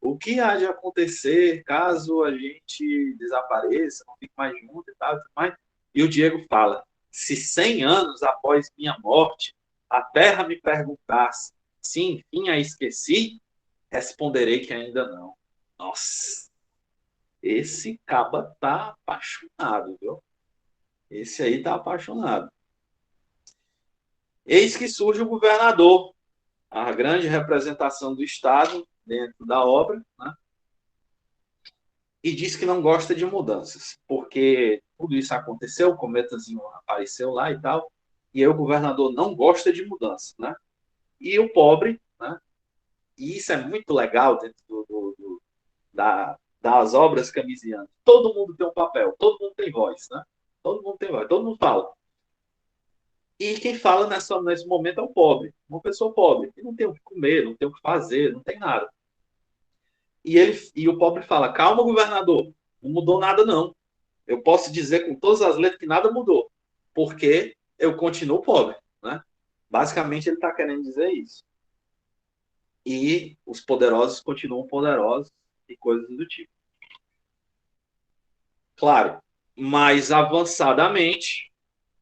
o que há de acontecer caso a gente desapareça, não fique mais junto e tal, e tudo mais? E o Diego fala: se 100 anos após minha morte a terra me perguntasse se enfim a esqueci, responderei que ainda não. Nossa, esse caba tá apaixonado, viu? Esse aí tá apaixonado. Eis que surge o governador, a grande representação do Estado dentro da obra, né? E diz que não gosta de mudanças, porque tudo isso aconteceu, o cometazinho apareceu lá e tal, e aí o governador não gosta de mudanças, né? E o pobre, né? E isso é muito legal dentro das obras camisianas. Todo mundo tem um papel, todo mundo tem voz, né? Todo mundo tem voz, todo mundo fala. E quem fala nesse momento é o pobre, uma pessoa pobre, que não tem o que comer, não tem o que fazer, não tem nada. E o pobre fala: calma, governador, não mudou nada, não. Eu posso dizer com todas as letras que nada mudou, porque eu continuo pobre. Né? Basicamente, ele está querendo dizer isso. E os poderosos continuam poderosos e coisas do tipo. Claro, mais avançadamente,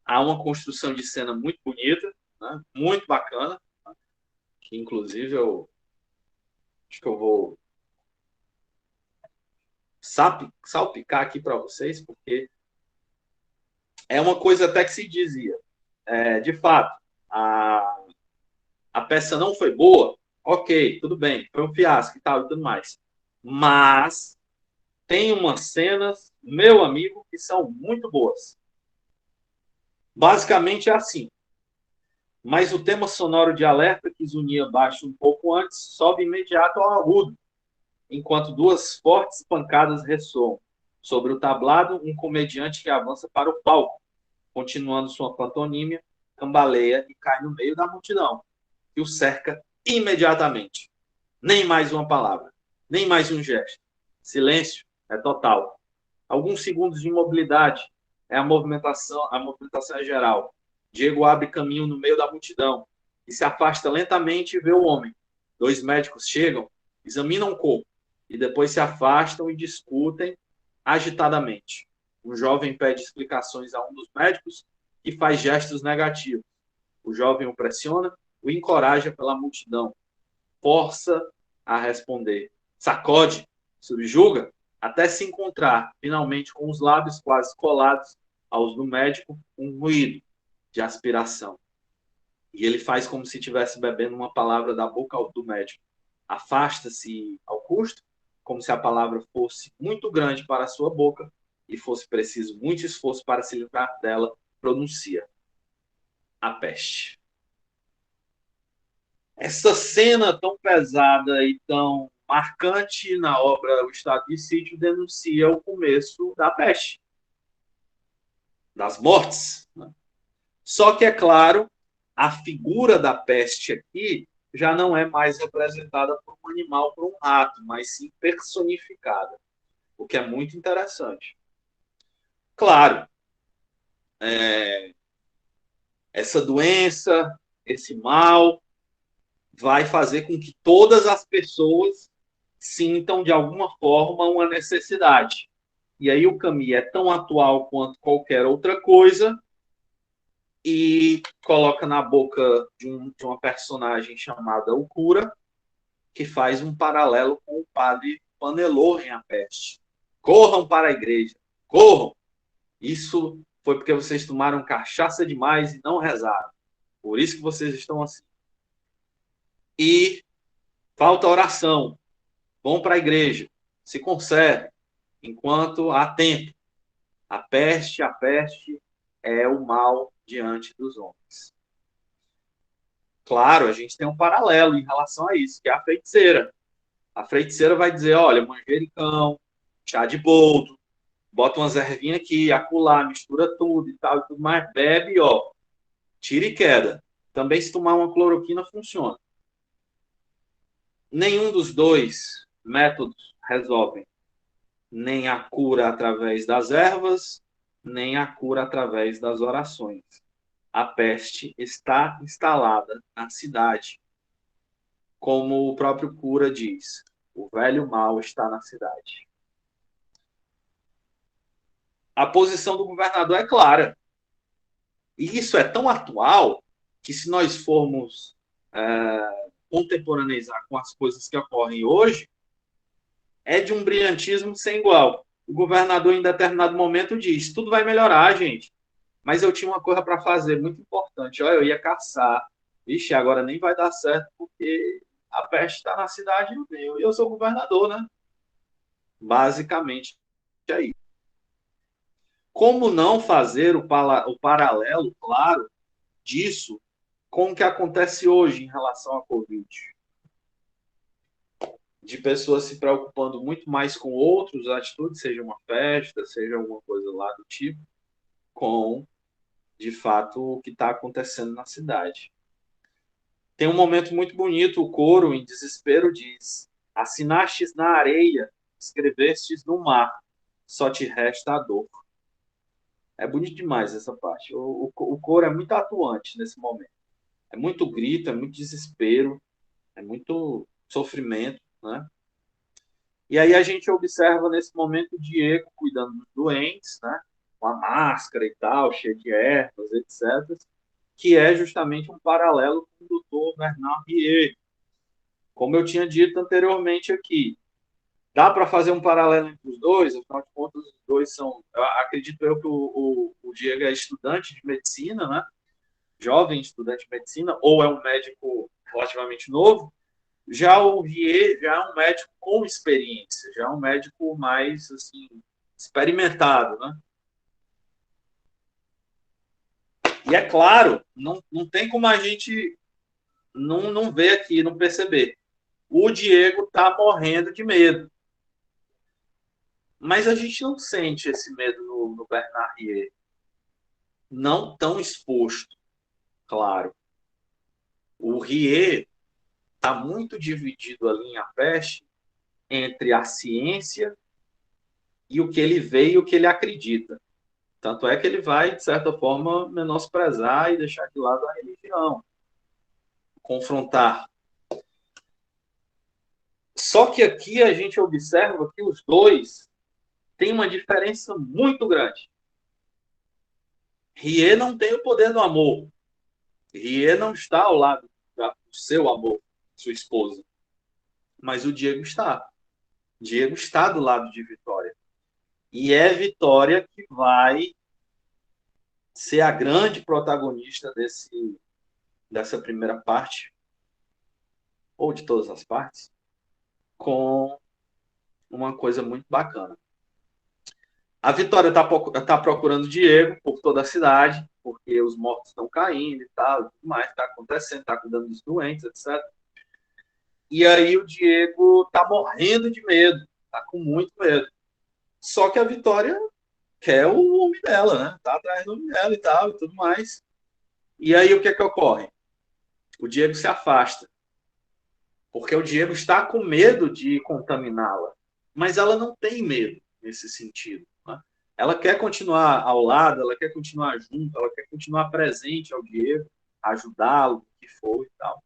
há uma construção de cena muito bonita, né? Muito bacana, né? Que inclusive eu acho que eu vou salpicar aqui para vocês, porque é uma coisa até que se dizia. De fato, a peça não foi boa, ok, tudo bem, foi um fiasco e tal e tudo mais. Mas tem umas cenas, meu amigo, que são muito boas. Basicamente é assim. Mas o tema sonoro de alerta, que zunia baixo um pouco antes, sobe imediato ao agudo, enquanto duas fortes pancadas ressoam. Sobre o tablado, um comediante que avança para o palco, continuando sua pantonímia, cambaleia e cai no meio da multidão, que o cerca imediatamente. Nem mais uma palavra, nem mais um gesto. Silêncio é total. Alguns segundos de imobilidade é a movimentação é geral. Diego abre caminho no meio da multidão e se afasta lentamente e vê o homem. Dois médicos chegam, examinam o corpo e depois se afastam e discutem agitadamente. Um jovem pede explicações a um dos médicos e faz gestos negativos. O jovem o pressiona, o encoraja pela multidão, força a responder, sacode, subjuga, até se encontrar, finalmente, com os lábios quase colados aos do médico, um ruído de aspiração. E ele faz como se estivesse bebendo uma palavra da boca do médico. Afasta-se ao custo, como se a palavra fosse muito grande para a sua boca e fosse preciso muito esforço para se livrar dela, pronuncia: a peste. Essa cena tão pesada e tão marcante na obra O Estado de Sítio denuncia o começo da peste, das mortes. Só que, é claro, a figura da peste aqui já não é mais representada por um animal, por um rato, mas sim personificada, o que é muito interessante. Claro, essa doença, esse mal, vai fazer com que todas as pessoas sintam, de alguma forma, uma necessidade. E aí o Camus é tão atual quanto qualquer outra coisa e coloca na boca de uma personagem chamada o Cura, que faz um paralelo com o padre Panelor em A Peste. Corram para a igreja, corram! Isso foi porque vocês tomaram cachaça demais e não rezaram. Por isso que vocês estão assim. E falta oração. Vão para a igreja, se conservem, enquanto há tempo. A peste é o mal diante dos homens. Claro, a gente tem um paralelo em relação a isso, que é a feiticeira. A feiticeira vai dizer, olha, manjericão, chá de boldo, bota umas ervinhas aqui, acolá, mistura tudo e tal, e tudo mais, bebe, ó, tira e queda. Também se tomar uma cloroquina funciona. Nenhum dos dois métodos resolvem nem a cura através das ervas, nem a cura através das orações. A peste está instalada na cidade. Como o próprio cura diz, o velho mal está na cidade. A posição do governador é clara. E isso é tão atual que, se nós formos contemporaneizar com as coisas que ocorrem hoje, é de um brilhantismo sem igual. O governador, em determinado momento, diz: tudo vai melhorar, gente. Mas eu tinha uma coisa para fazer muito importante. Olha, eu ia caçar. Ixi, agora nem vai dar certo, porque a peste está na cidade e eu sou governador, né? Basicamente, é isso. Como não fazer o paralelo, claro, disso com o que acontece hoje em relação à Covid? De pessoas se preocupando muito mais com outros atitudes, seja uma festa, seja alguma coisa lá do tipo, com, de fato, o que está acontecendo na cidade. Tem um momento muito bonito, o coro, em desespero, diz: assinastes na areia, escrevestes no mar, só te resta a dor. É bonito demais essa parte. O coro é muito atuante nesse momento. É muito grito, é muito desespero, é muito sofrimento, né? E aí a gente observa nesse momento o Diego cuidando dos doentes, né? Com a máscara e tal, cheio de ervas, etc. que é justamente um paralelo com o doutor Bernard Rier. Como eu tinha dito anteriormente aqui, dá para fazer um paralelo entre os dois, afinal de contas, os dois são. Acredito eu que o Diego é estudante de medicina, né? Jovem estudante de medicina, ou é um médico relativamente novo. Já o Rier já é um médico com experiência, já é um médico mais assim, experimentado, né? E é claro, não tem como a gente não ver aqui, não perceber. O Diego está morrendo de medo. Mas a gente não sente esse medo no Bernard Rier. Não tão exposto, claro. O Rier está muito dividido ali em A Peste entre a ciência e o que ele vê e o que ele acredita. Tanto é que ele vai, de certa forma, menosprezar e deixar de lado a religião, confrontar. Só que aqui a gente observa que os dois têm uma diferença muito grande. Rier não tem o poder do amor. Rier não está ao lado do seu amor, sua esposa. Mas o Diego está. Diego está do lado de Vitória. E é Vitória que vai ser a grande protagonista dessa primeira parte, ou de todas as partes, com uma coisa muito bacana. A Vitória está procurando Diego por toda a cidade, porque os mortos estão caindo e tal, tudo mais está acontecendo, está cuidando dos doentes, etc. E aí o Diego está morrendo de medo, está com muito medo. Só que a Vitória quer o homem dela, né? Tá atrás do homem dela e tal, e tudo mais. E aí o que é que ocorre? O Diego se afasta, porque o Diego está com medo de contaminá-la. Mas ela não tem medo nesse sentido. Né? Ela quer continuar ao lado, ela quer continuar junto, ela quer continuar presente ao Diego, ajudá-lo, o que for e tal.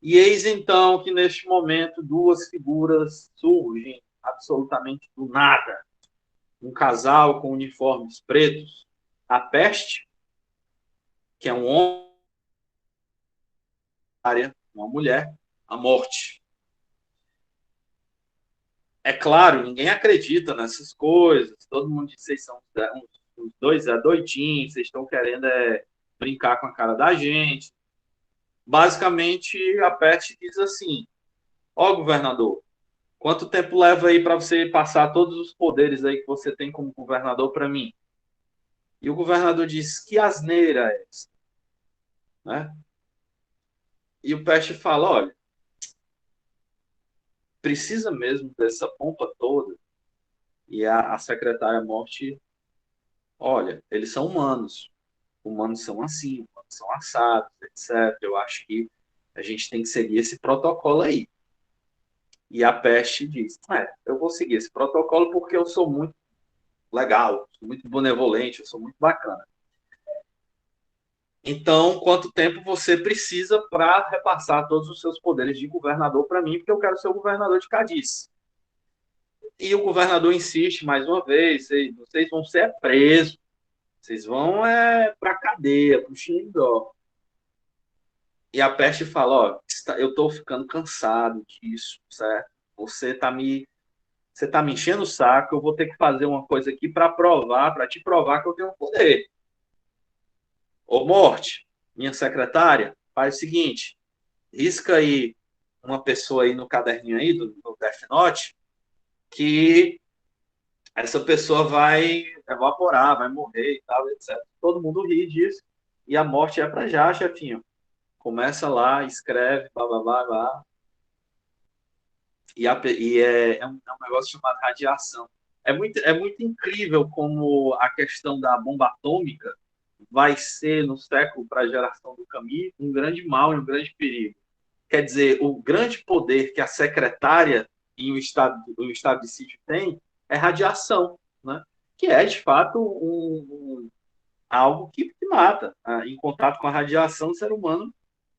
E eis então que neste momento duas figuras surgem absolutamente do nada. Um casal com uniformes pretos, a Peste, que é um homem, uma mulher, a Morte. É claro, ninguém acredita nessas coisas, todo mundo diz que vocês são os dois doidinhos, vocês estão querendo brincar com a cara da gente. Basicamente, a Peste diz assim: ó, governador, quanto tempo leva aí para você passar todos os poderes aí que você tem como governador para mim? E o governador diz: que asneira é essa? Né? E o Peste fala: olha, precisa mesmo dessa pompa toda? E a secretária Morte: olha, eles são humanos são assim, humanos são assados, etc. Eu acho que a gente tem que seguir esse protocolo aí. E a Peste diz: eu vou seguir esse protocolo porque eu sou muito legal, sou muito benevolente, eu sou muito bacana. Então, quanto tempo você precisa para repassar todos os seus poderes de governador para mim, porque eu quero ser o governador de Cádiz. E o governador insiste mais uma vez: vocês vão ser presos, vocês vão para a cadeia, para o xilindó. E a Peste fala: ó, eu estou ficando cansado disso, certo? Você tá me enchendo o saco, eu vou ter que fazer uma coisa aqui para te provar que eu tenho poder. Ô, Morte, minha secretária, faz o seguinte: risca aí uma pessoa aí no caderninho aí do Death Note, que essa pessoa vai evaporar, vai morrer e tal, etc. Todo mundo ri disso. E a morte é para já, chefinho. Começa lá, escreve, blá, blá, blá, blá. É um negócio chamado radiação. É muito incrível como a questão da bomba atômica vai ser, no século, para a geração do Camus, um grande mal e um grande perigo. Quer dizer, o grande poder que a secretária em um estado de sítio tem é radiação, né? Que é, de fato, algo que mata. Em contato com a radiação, o ser humano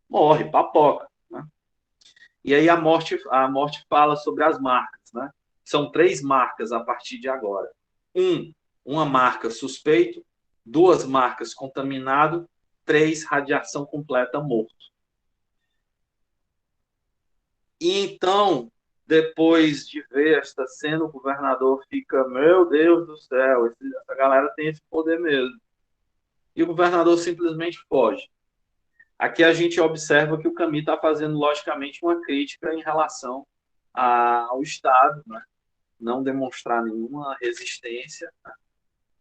morre, papoca. Né? E aí a morte fala sobre as marcas. Né? São 3 marcas a partir de agora. Uma marca suspeito, 2 marcas contaminado 3, radiação completa, morto. E então, depois de ver esta cena, o governador fica, meu Deus do céu, essa galera tem esse poder mesmo. E o governador simplesmente foge. Aqui a gente observa que o Camus está fazendo, logicamente, uma crítica em relação ao Estado, né? Não demonstrar nenhuma resistência, né?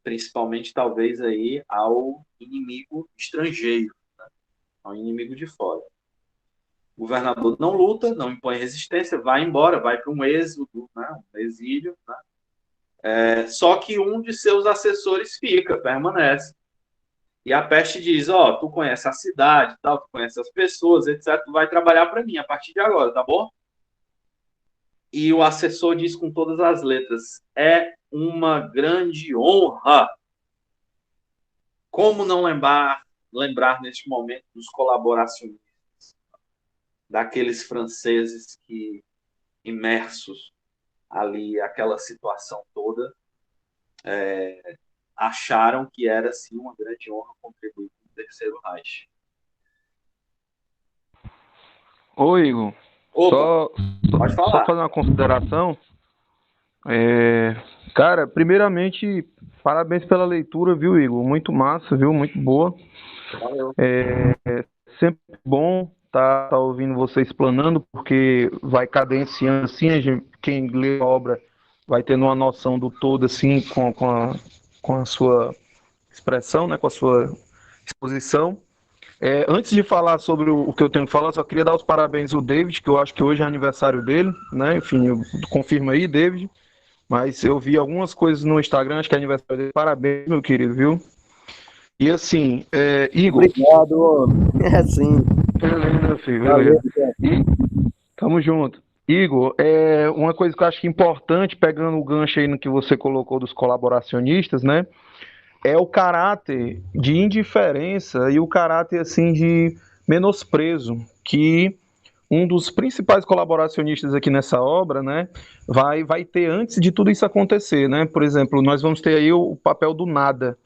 Principalmente, talvez, aí, ao inimigo estrangeiro, né? Ao inimigo de fora. O governador não luta, não impõe resistência, vai embora, vai para um êxodo, né? Um exílio, né? Só que um de seus assessores fica, permanece. E a peste diz, tu conhece a cidade, tal, tu conhece as pessoas, etc. Tu vai trabalhar para mim a partir de agora, tá bom? E o assessor diz com todas as letras, é uma grande honra. Como não lembrar neste momento dos colaboracionistas, daqueles franceses que, imersos ali, aquela situação toda, acharam que era, sim, uma grande honra contribuir com o Terceiro Reich. Ô, Igor, pode falar. Só fazer uma consideração. Cara, primeiramente, parabéns pela leitura, viu, Igor? Muito massa, viu? Muito boa. Valeu. Sempre bom tá ouvindo você explanando, porque vai cadenciando assim, quem lê a obra vai tendo uma noção do todo, assim, com a sua expressão, né, com a sua exposição. Antes de falar sobre o que eu tenho que falar, só queria dar os parabéns ao David, que eu acho que hoje é aniversário dele, né? Enfim, confirma aí, David. Mas eu vi algumas coisas no Instagram, acho que é aniversário dele. Parabéns, meu querido, viu? E assim, Igor. Obrigado, é assim. Beleza, filho, beleza. Tamo junto. Igor, uma coisa que eu acho que é importante, pegando o gancho aí no que você colocou dos colaboracionistas, né? É o caráter de indiferença e o caráter, assim, de menosprezo que um dos principais colaboracionistas aqui nessa obra, né, vai ter antes de tudo isso acontecer, né? Por exemplo, nós vamos ter aí o papel do nada,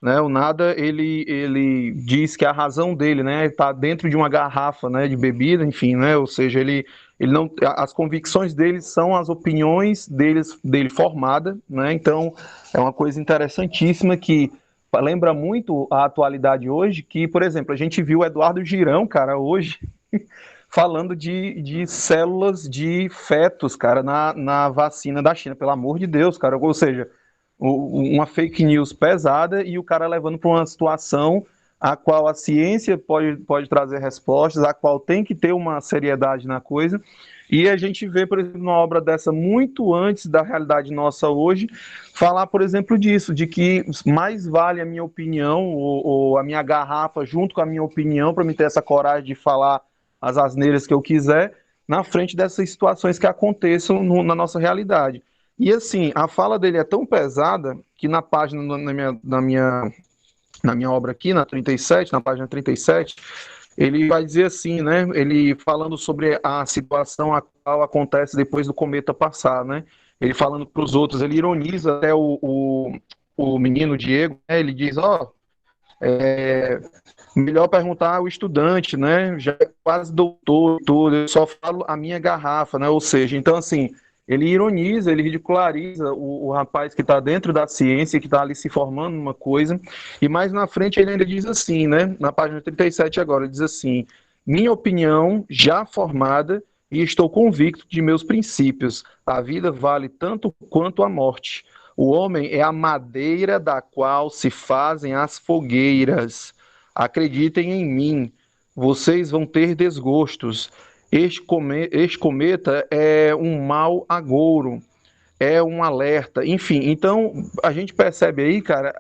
né? O nada, ele diz que a razão dele, né, está dentro de uma garrafa, né, de bebida, enfim, né? Ou seja, ele não, as convicções dele são as opiniões dele formada, né? Então é uma coisa interessantíssima que lembra muito a atualidade hoje, que, por exemplo, a gente viu o Eduardo Girão, cara, hoje falando de células de fetos, cara, na vacina da China, pelo amor de Deus, cara. Ou seja, uma fake news pesada e o cara levando para uma situação a qual a ciência pode trazer respostas, a qual tem que ter uma seriedade na coisa. E a gente vê, por exemplo, uma obra dessa muito antes da realidade nossa hoje, falar, por exemplo, disso, de que mais vale a minha opinião ou a minha garrafa junto com a minha opinião para me ter essa coragem de falar as asneiras que eu quiser na frente dessas situações que aconteçam na nossa realidade. E assim, a fala dele é tão pesada que na página, na minha obra aqui, na 37, na página 37, ele vai dizer assim, né? Ele falando sobre a situação a qual acontece depois do cometa passar, né? Ele falando para os outros, ele ironiza até o menino Diego, né? Ele diz, melhor perguntar ao estudante, né? Já é quase doutor, tudo, eu só falo a minha garrafa, né? Ou seja, então assim, ele ironiza, ele ridiculariza o rapaz que está dentro da ciência, que está ali se formando numa coisa, e mais na frente ele ainda diz assim, né? Na página 37 agora, ele diz assim, minha opinião já formada e estou convicto de meus princípios, a vida vale tanto quanto a morte. O homem é a madeira da qual se fazem as fogueiras. Acreditem em mim, vocês vão ter desgostos. Este cometa é um mau agouro, é um alerta. Enfim, então a gente percebe aí, cara,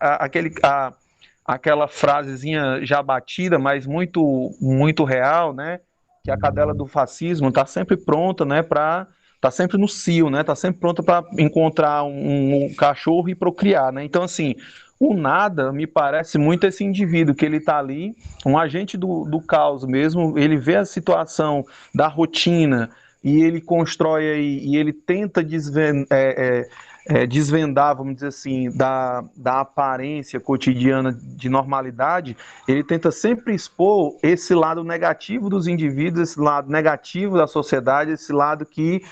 aquela frasezinha já batida, mas muito real, né? Que a cadela do fascismo está sempre pronta, né? Tá sempre no cio, né? Tá sempre pronta para encontrar um cachorro e procriar, né? Então, assim, o nada me parece muito esse indivíduo que ele tá ali, um agente do caos mesmo, ele vê a situação da rotina e ele constrói aí, e ele tenta desvendar, vamos dizer assim, da aparência cotidiana de normalidade, ele tenta sempre expor esse lado negativo dos indivíduos, esse lado negativo da sociedade, esse lado que,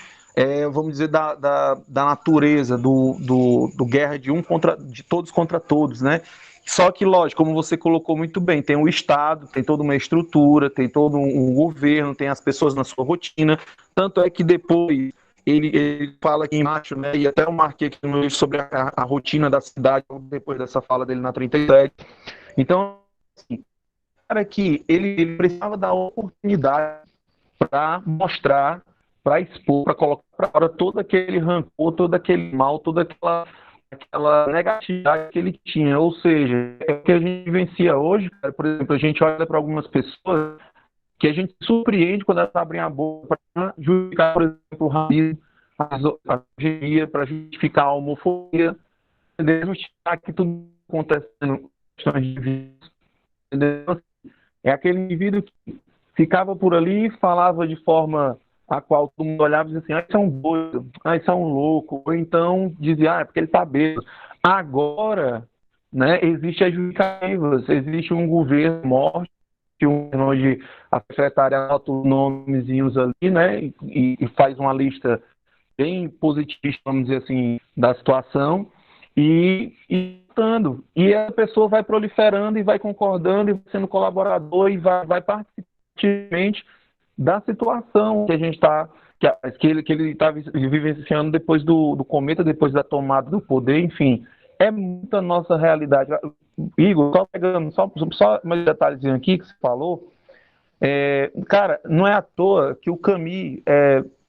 vamos dizer, da natureza, do guerra de todos contra todos, né? Só que, lógico, como você colocou muito bem, tem o Estado, tem toda uma estrutura, tem todo um governo, tem as pessoas na sua rotina, tanto é que depois ele fala aqui embaixo, né, e até eu marquei aqui no livro sobre a rotina da cidade, depois dessa fala dele na 37. Então, assim, cara, que ele precisava dar oportunidade para mostrar, para expor, para colocar para fora todo aquele rancor, todo aquele mal, toda aquela negatividade que ele tinha. Ou seja, é o que a gente vivencia hoje, cara. Por exemplo, a gente olha para algumas pessoas que a gente surpreende quando elas abrem a boca para justificar, por exemplo, o racismo, a misoginia, para justificar a homofobia, entendeu? Justificar que tudo acontecendo questões de vida, entendeu? É aquele indivíduo que ficava por ali e falava de forma a qual todo mundo olhava e dizia assim, isso é um doido, isso é um louco, ou então dizia, é porque ele está bêbado. Agora, né, existe as justificativas, existe um governo morte, onde a secretária anota os nomezinhos ali, né, e faz uma lista bem positivista, vamos dizer assim, da situação, e a pessoa vai proliferando e vai concordando e vai sendo colaborador e vai participando da situação que a gente está, que ele está vivenciando depois do cometa, depois da tomada do poder, enfim, é muita nossa realidade. Igor, só pegando só mais detalhezinho aqui que você falou, cara, não é à toa que o Camus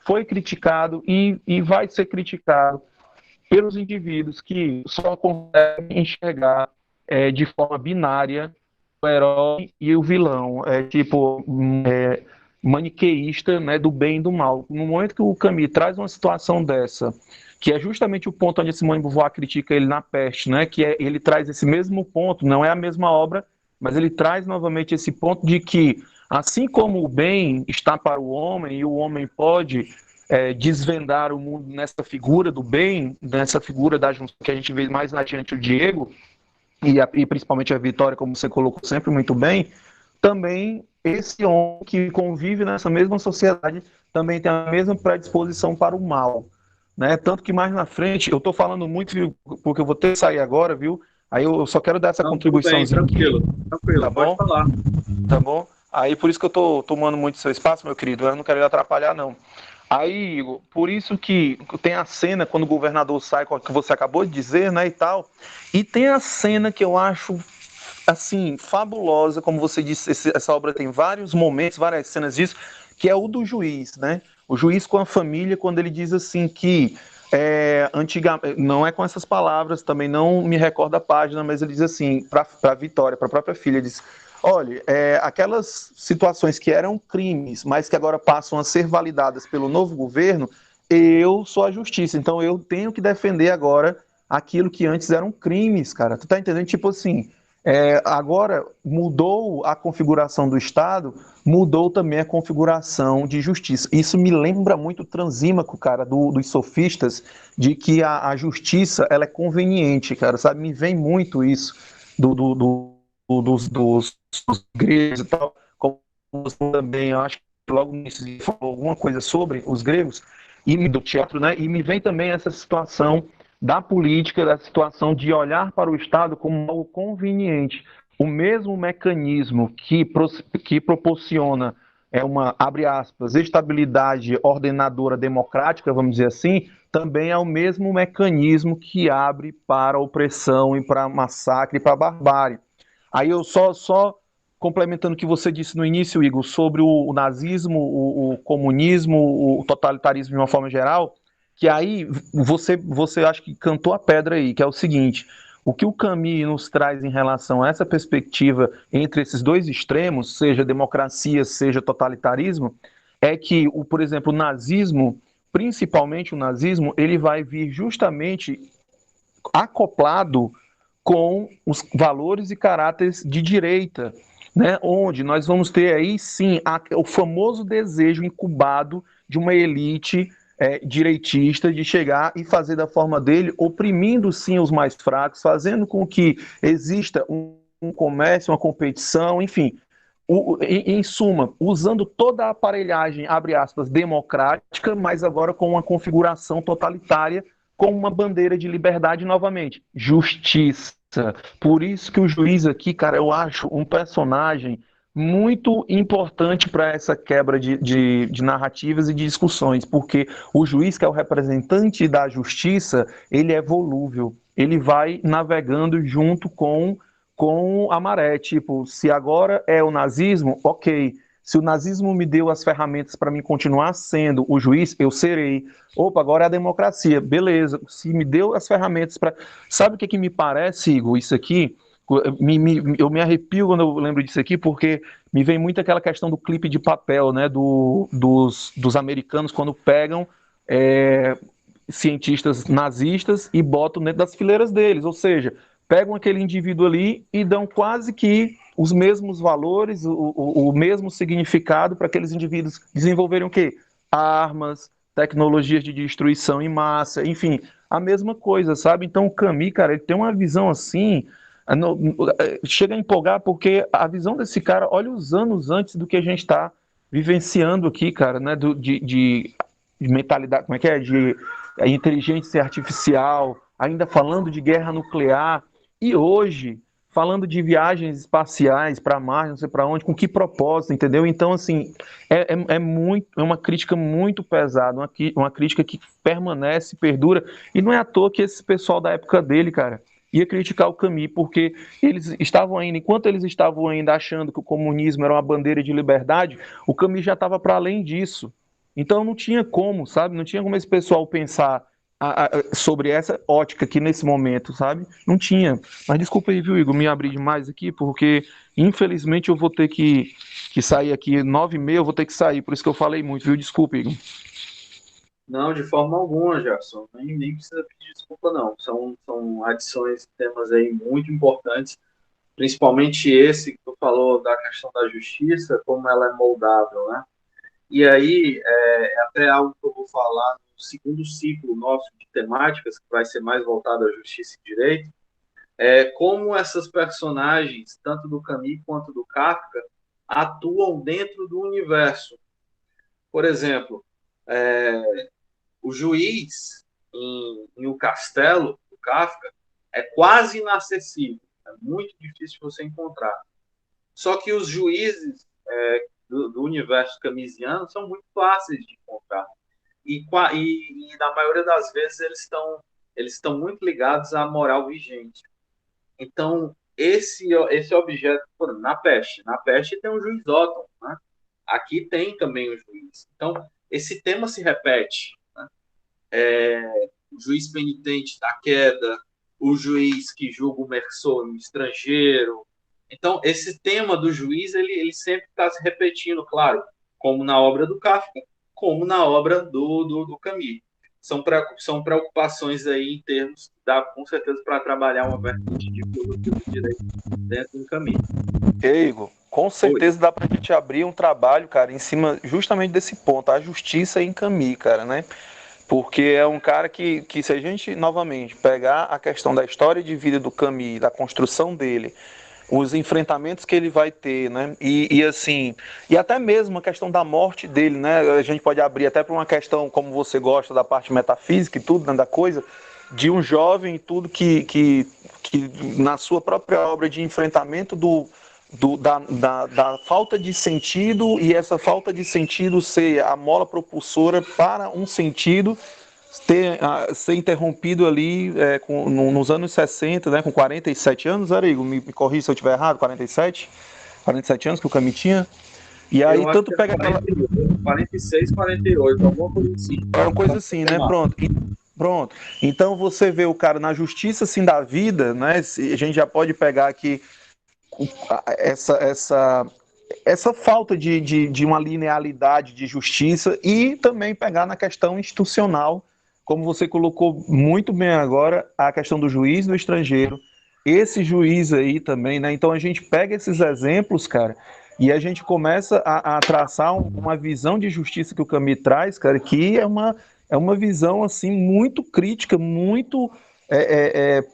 foi criticado e vai ser criticado pelos indivíduos que só conseguem enxergar de forma binária o herói e o vilão, maniqueísta, né, do bem e do mal. No momento que o Camus traz uma situação dessa, que é justamente o ponto onde Simone de Beauvoir critica ele na Peste, né, ele traz esse mesmo ponto, não é a mesma obra, mas ele traz novamente esse ponto de que, assim como o bem está para o homem e o homem pode desvendar o mundo nessa figura do bem, nessa figura da junção que a gente vê mais adiante o Diego, e principalmente a Vitória, como você colocou sempre muito bem, também esse homem que convive nessa mesma sociedade também tem a mesma predisposição para o mal, né? Tanto que mais na frente, eu estou falando muito, viu, porque eu vou ter que sair agora, viu? Aí eu só quero dar essa contribuição. Tranquilo, tá pode bom? falar. Tá bom? Aí por isso que eu estou tomando muito seu espaço, meu querido, eu não quero lhe atrapalhar, não. Aí, Igor, por isso que tem a cena quando o governador sai, que você acabou de dizer, né, e tal, e tem a cena que eu acho, assim, fabulosa, como você disse, essa obra tem vários momentos, várias cenas disso, que é o do juiz, né, o juiz com a família, quando ele diz assim que, antigamente, não é com essas palavras, também não me recordo a página, mas ele diz assim, para a Vitória, para a própria filha, diz: olha, aquelas situações que eram crimes, mas que agora passam a ser validadas pelo novo governo, eu sou a justiça, então eu tenho que defender agora aquilo que antes eram crimes, cara. Tu tá entendendo? Tipo assim, agora mudou a configuração do Estado, mudou também a configuração de justiça. Isso me lembra muito o Transímaco, cara, dos sofistas, de que a justiça, ela é conveniente, cara, sabe? Me vem muito isso dos gregos e tal, como você também, eu acho que logo nisso falou alguma coisa sobre os gregos, e do teatro, né? E me vem também essa situação da política, da situação de olhar para o Estado como algo conveniente. O mesmo mecanismo que proporciona abre aspas, estabilidade ordenadora democrática, vamos dizer assim, também é o mesmo mecanismo que abre para a opressão e para massacre e para a barbárie. Aí eu só complementando o que você disse no início, Igor, sobre o nazismo, o comunismo, o totalitarismo de uma forma geral, que aí você acha que cantou a pedra aí, que é o seguinte: o que o Camus nos traz em relação a essa perspectiva entre esses dois extremos, seja democracia, seja totalitarismo, é que, por exemplo, o nazismo, principalmente o nazismo, ele vai vir justamente acoplado com os valores e caráteres de direita, né? Onde nós vamos ter aí sim o famoso desejo incubado de uma elite direitista de chegar e fazer da forma dele, oprimindo sim os mais fracos, fazendo com que exista um comércio, uma competição, enfim, em suma, usando toda a aparelhagem, abre aspas, democrática, mas agora com uma configuração totalitária, com uma bandeira de liberdade novamente, justiça. Por isso que o juiz aqui, cara, eu acho um personagem muito importante para essa quebra de narrativas e de discussões, porque o juiz, que é o representante da justiça, ele é volúvel, ele vai navegando junto com a maré, tipo, se agora é o nazismo, ok. Se o nazismo me deu as ferramentas para mim continuar sendo o juiz, eu serei. Opa, agora é a democracia, beleza. Se me deu as ferramentas para. Sabe o que me parece, Igor, isso aqui? Eu me arrepio quando eu lembro disso aqui, porque me vem muito aquela questão do clipe de papel, né? Dos americanos quando pegam cientistas nazistas e botam dentro das fileiras deles, ou seja, pegam aquele indivíduo ali e dão quase que os mesmos valores, o mesmo significado para aqueles indivíduos desenvolverem o quê? Armas, tecnologias de destruição em massa, enfim, a mesma coisa, sabe? Então o Camus, cara, ele tem uma visão assim, chega a empolgar porque a visão desse cara, olha os anos antes do que a gente está vivenciando aqui, cara, né? De mentalidade, como é que é? De inteligência artificial, ainda falando de guerra nuclear, e hoje, falando de viagens espaciais para Marte, não sei para onde, com que propósito, entendeu? Então, assim, é uma crítica muito pesada, uma crítica que permanece, perdura, e não é à toa que esse pessoal da época dele, cara, ia criticar o Camus, porque eles estavam ainda, enquanto eles estavam ainda achando que o comunismo era uma bandeira de liberdade, o Camus já estava para além disso. Então não tinha como, sabe? Não tinha como esse pessoal pensar sobre essa ótica aqui nesse momento, sabe? Não tinha. Mas desculpa aí, viu, Igor, me abrir demais aqui, porque infelizmente eu vou ter que sair aqui 9h30, eu vou ter que sair, por isso que eu falei muito, viu? Desculpa, Igor. Não, de forma alguma, Gerson. Nem precisa pedir desculpa, não. São adições, temas aí muito importantes, principalmente esse que tu falou da questão da justiça, como ela é moldável, né? E aí, é até algo que eu vou falar no segundo ciclo nosso de temáticas, que vai ser mais voltado à justiça e direito, como essas personagens, tanto do Camus quanto do Kafka, atuam dentro do universo. Por exemplo, o juiz em O Castelo, do Kafka, é quase inacessível, é muito difícil você encontrar. Só que os juízes do universo camisiano são muito fáceis de encontrar. E na maioria das vezes eles estão muito ligados à moral vigente. Então, esse objeto, na peste tem um juiz Otton, né? Aqui tem também um juiz. Então, esse tema se repete, né? O juiz penitente da queda, o juiz que julga o mercenário estrangeiro. Então, esse tema do juiz, ele sempre está se repetindo, claro, como na obra do Kafka, como na obra do Camus. São preocupações aí em termos, dá com certeza para trabalhar uma vertente de filosofia do direito dentro do Camus. Igor, com certeza dá para a gente abrir um trabalho, cara, em cima justamente desse ponto, a justiça em Camus, cara, né? Porque é um cara que se a gente, novamente, pegar a questão da história de vida do Camus, da construção dele, os enfrentamentos que ele vai ter, né? E assim, e até mesmo a questão da morte dele, né? A gente pode abrir até para uma questão, como você gosta da parte metafísica e tudo, né, da coisa, de um jovem e tudo que na sua própria obra de enfrentamento da falta de sentido, e essa falta de sentido ser a mola propulsora para um sentido ser interrompido ali nos anos 60, né, com 47 anos, Arigo, me corrija se eu estiver errado, 47 anos que o Camus tinha. E aí eu tanto pega 46, 48, alguma coisa assim. É uma coisa assim, né? Pronto. Então você vê o cara na justiça assim da vida, né? A gente já pode pegar aqui essa falta de uma linearidade de justiça e também pegar na questão institucional, como você colocou muito bem agora, a questão do juiz do estrangeiro, esse juiz aí também, né? Então a gente pega esses exemplos, cara, e a gente começa a traçar uma visão de justiça que o Camus traz, cara, que é uma visão assim muito crítica, muito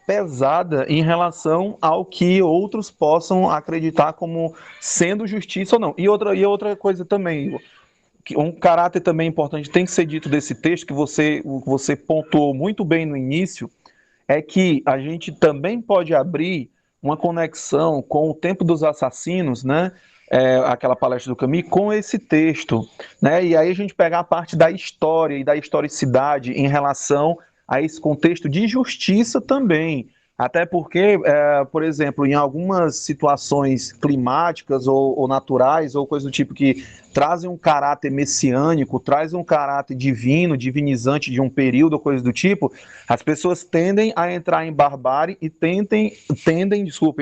pesada em relação ao que outros possam acreditar como sendo justiça ou não. E outra coisa também, Igor, um caráter também importante tem que ser dito desse texto, que você pontuou muito bem no início, é que a gente também pode abrir uma conexão com o Tempo dos Assassinos, né? Aquela palestra do Camus, com esse texto, né? E aí a gente pegar a parte da história e da historicidade em relação a esse contexto de justiça também. Até porque, por exemplo, em algumas situações climáticas ou naturais, ou coisa do tipo que trazem um caráter messiânico, trazem um caráter divino, divinizante de um período, ou coisa do tipo, as pessoas tendem a entrar em barbárie e tendem,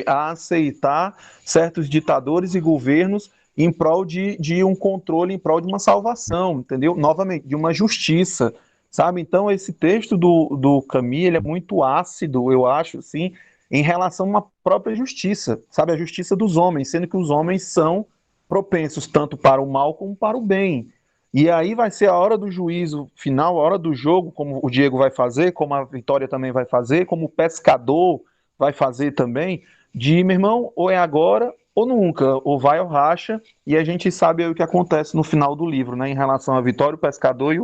a aceitar certos ditadores e governos em prol de um controle, em prol de uma salvação, entendeu? Novamente, de uma justiça, sabe? Então, esse texto do Camus, ele é muito ácido, eu acho, assim, em relação à própria justiça, sabe? A justiça dos homens, sendo que os homens são propensos tanto para o mal como para o bem. E aí vai ser a hora do juízo final, a hora do jogo, como o Diego vai fazer, como a Vitória também vai fazer, como o pescador vai fazer também, de, meu irmão, ou é agora ou nunca, ou vai ou racha, e a gente sabe aí o que acontece no final do livro, né, em relação a Vitória, o pescador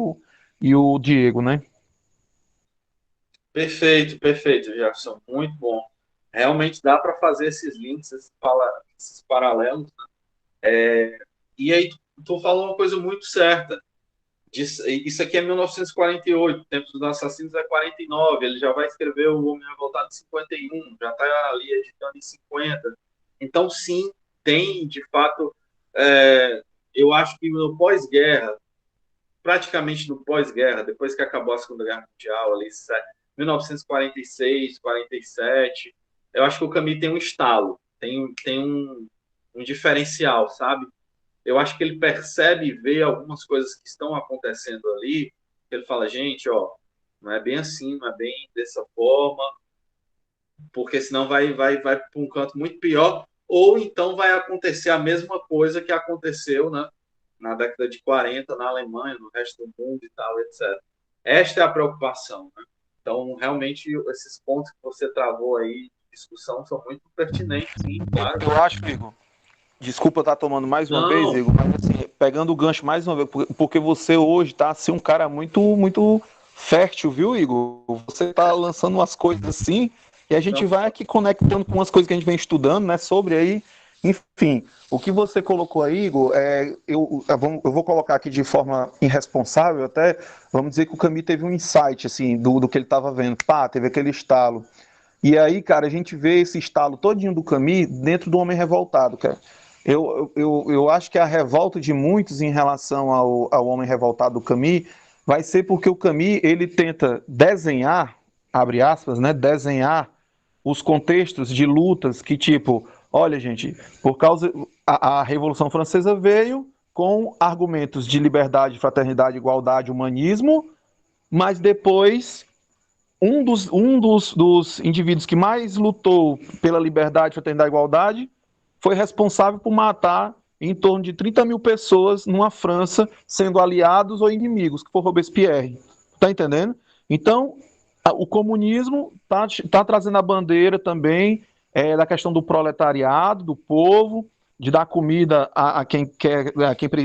e o Diego, né? Perfeito, perfeito, Jefferson. Muito bom. Realmente dá para fazer esses links, esses paralelos. E aí, tu falou uma coisa muito certa. Isso aqui é 1948, Tempos dos Assassinos é 49, ele já vai escrever O Homem Revoltado em 51, já está ali editando em 50. Então, sim, tem, de fato, eu acho que no pós-guerra, praticamente no pós-guerra, depois que acabou a Segunda Guerra Mundial, ali, 1946, 47, eu acho que o Camus tem um estalo, tem um diferencial, sabe? Eu acho que ele percebe e vê algumas coisas que estão acontecendo ali, ele fala, gente, ó, não é bem assim, não é bem dessa forma, porque senão vai para um canto muito pior, ou então vai acontecer a mesma coisa que aconteceu, né, na década de 40 na Alemanha, no resto do mundo e tal, etc. Esta é a preocupação, né? Então, realmente, esses pontos que você travou aí de discussão são muito pertinentes, sim, claro. Eu acho, Igor. Desculpa estar tomando mais uma vez, Não, Igor, mas assim, pegando o gancho mais uma vez, porque você hoje está assim, um cara muito, muito fértil, viu, Igor? Você está lançando umas coisas assim, e a gente não, vai aqui conectando com umas coisas que a gente vem estudando, né, sobre aí. Enfim, o que você colocou aí, Igor, eu vou colocar aqui de forma irresponsável até, vamos dizer que o Camus teve um insight, assim, do que ele estava vendo. Pá, teve aquele estalo. E aí, cara, a gente vê esse estalo todinho do Camus dentro do Homem Revoltado, cara. Eu acho que a revolta de muitos em relação ao Homem Revoltado do Camus vai ser porque o Camus, ele tenta desenhar, abre aspas, né, desenhar os contextos de lutas que, tipo, olha, gente, por causa a Revolução Francesa veio com argumentos de liberdade, fraternidade, igualdade, humanismo, mas depois um dos indivíduos que mais lutou pela liberdade, fraternidade e igualdade foi responsável por matar em torno de 30 mil pessoas numa França, sendo aliados ou inimigos, que foi Robespierre. Tá entendendo? Então, o comunismo tá trazendo a bandeira também da questão do proletariado, do povo, de dar comida a quem quer,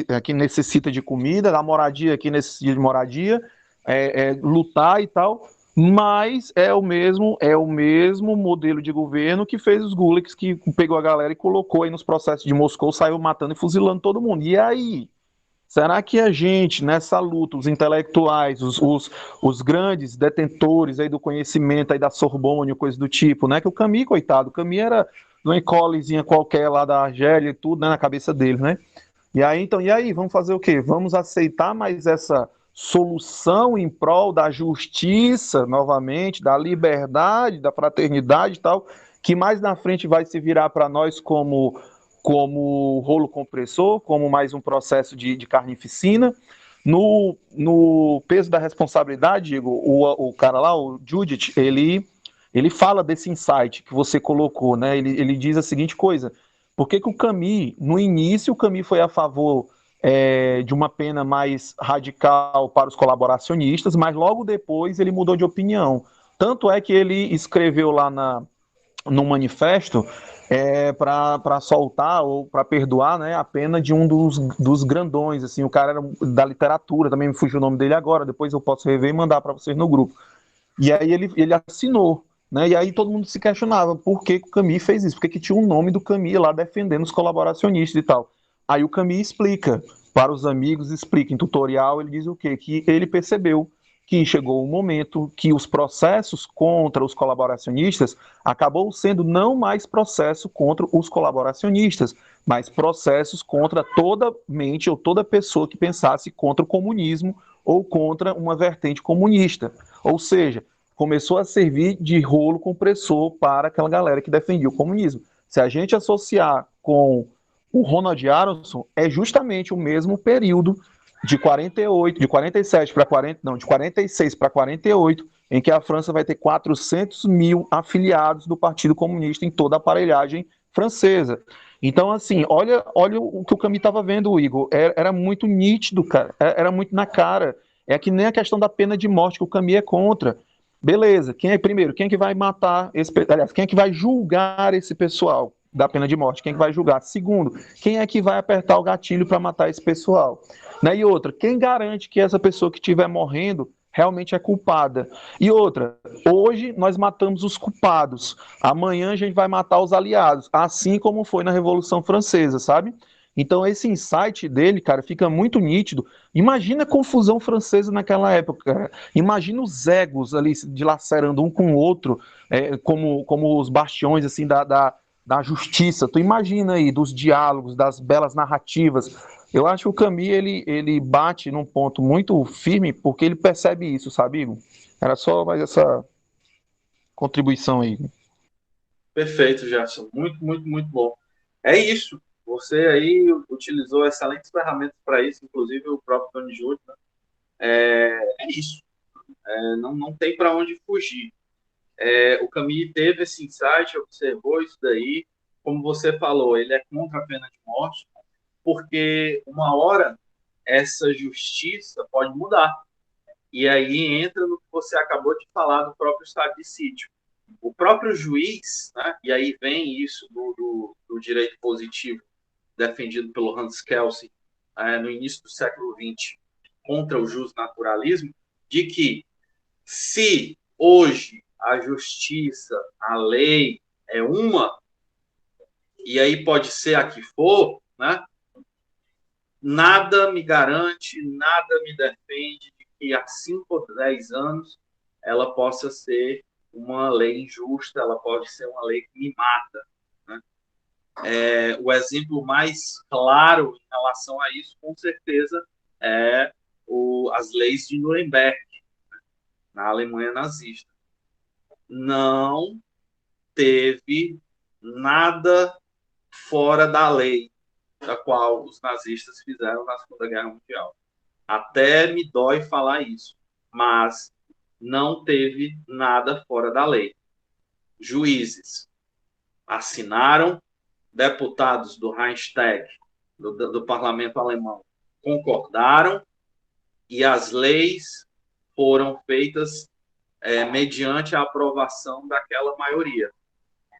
a quem necessita de comida, dar moradia a quem necessita de moradia, lutar e tal. Mas é o mesmo modelo de governo que fez os gulags, que pegou a galera e colocou aí nos processos de Moscou, saiu matando e fuzilando todo mundo. E aí? Será que a gente, nessa luta, os intelectuais, os grandes detentores aí do conhecimento aí da Sorbonne, coisa do tipo, né? Que o Camus, coitado, o Camus era de uma écolezinha qualquer lá da Argélia e tudo, né, na cabeça dele, né? E aí, então, vamos fazer o quê? Vamos aceitar mais essa solução em prol da justiça, novamente, da liberdade, da fraternidade e tal, que mais na frente vai se virar para nós como rolo compressor, como mais um processo de carnificina. No peso da responsabilidade, Diego, o cara lá, o Judith, ele fala desse insight que você colocou, né? Ele diz a seguinte coisa: por que que o Camus, no início, o Camus foi a favor de uma pena mais radical para os colaboracionistas, mas logo depois ele mudou de opinião. Tanto é que ele escreveu lá no manifesto para soltar ou para perdoar, né, a pena de um dos grandões, assim, o cara era da literatura, também me fugiu o nome dele agora, depois eu posso rever e mandar para vocês no grupo. E aí ele assinou, né, e aí todo mundo se questionava por que o Camus fez isso, por que tinha um nome do Camus lá defendendo os colaboracionistas e tal. Aí o Camus explica para os amigos, explica em tutorial, ele diz o quê? Que ele percebeu que chegou um momento que os processos contra os colaboracionistas acabou sendo não mais processo contra os colaboracionistas, mas processos contra toda mente ou toda pessoa que pensasse contra o comunismo ou contra uma vertente comunista. Ou seja, começou a servir de rolo compressor para aquela galera que defendia o comunismo. Se a gente associar com o Ronald Aronson, é justamente o mesmo período de 48, de 47 para 40, não, de 46 para 48, em que a França vai ter 400 mil afiliados do Partido Comunista em toda a aparelhagem francesa. Então, assim, olha o que o Camus estava vendo, Igor. Era muito nítido, cara. Era muito na cara. É que nem a questão da pena de morte que o Camus é contra. Beleza, primeiro, quem é que vai matar aliás, quem é que vai julgar esse pessoal da pena de morte? Quem é que vai julgar? Segundo, quem é que vai apertar o gatilho para matar esse pessoal? Né? E outra, quem garante que essa pessoa que estiver morrendo realmente é culpada? E outra, hoje nós matamos os culpados, amanhã a gente vai matar os aliados, assim como foi na Revolução Francesa, sabe? Então esse insight dele, cara, fica muito nítido. Imagina a confusão francesa naquela época, cara. Imagina os egos ali dilacerando um com o outro, como os bastiões assim da justiça. Tu imagina aí dos diálogos, das belas narrativas. Eu acho que o Camus ele bate num ponto muito firme porque ele percebe isso, sabe, Igor? Era só mais essa contribuição aí. Perfeito, Jefferson. Muito, muito, muito bom. É isso. Você aí utilizou excelentes ferramentas para isso, inclusive o próprio Tony Júnior. Né? É isso. Não tem para onde fugir. O Camus teve esse insight, observou isso daí. Como você falou, ele é contra a pena de morte, porque uma hora essa justiça pode mudar. E aí entra no que você acabou de falar do próprio estado de sítio. O próprio juiz, né, e aí vem isso do direito positivo defendido pelo Hans Kelsen no início do século XX contra o justnaturalismo, de que se hoje a justiça, a lei é uma, e aí pode ser a que for, né, nada me garante, nada me defende de que há 5 ou 10 anos ela possa ser uma lei injusta, ela pode ser uma lei que me mata. Né? O exemplo mais claro em relação a isso, com certeza, é as leis de Nuremberg, na Alemanha nazista. Não teve nada fora da lei da qual os nazistas fizeram na Segunda Guerra Mundial. Até me dói falar isso, mas não teve nada fora da lei. Juízes assinaram, deputados do Reichstag, do parlamento alemão, concordaram, e as leis foram feitas mediante a aprovação daquela maioria.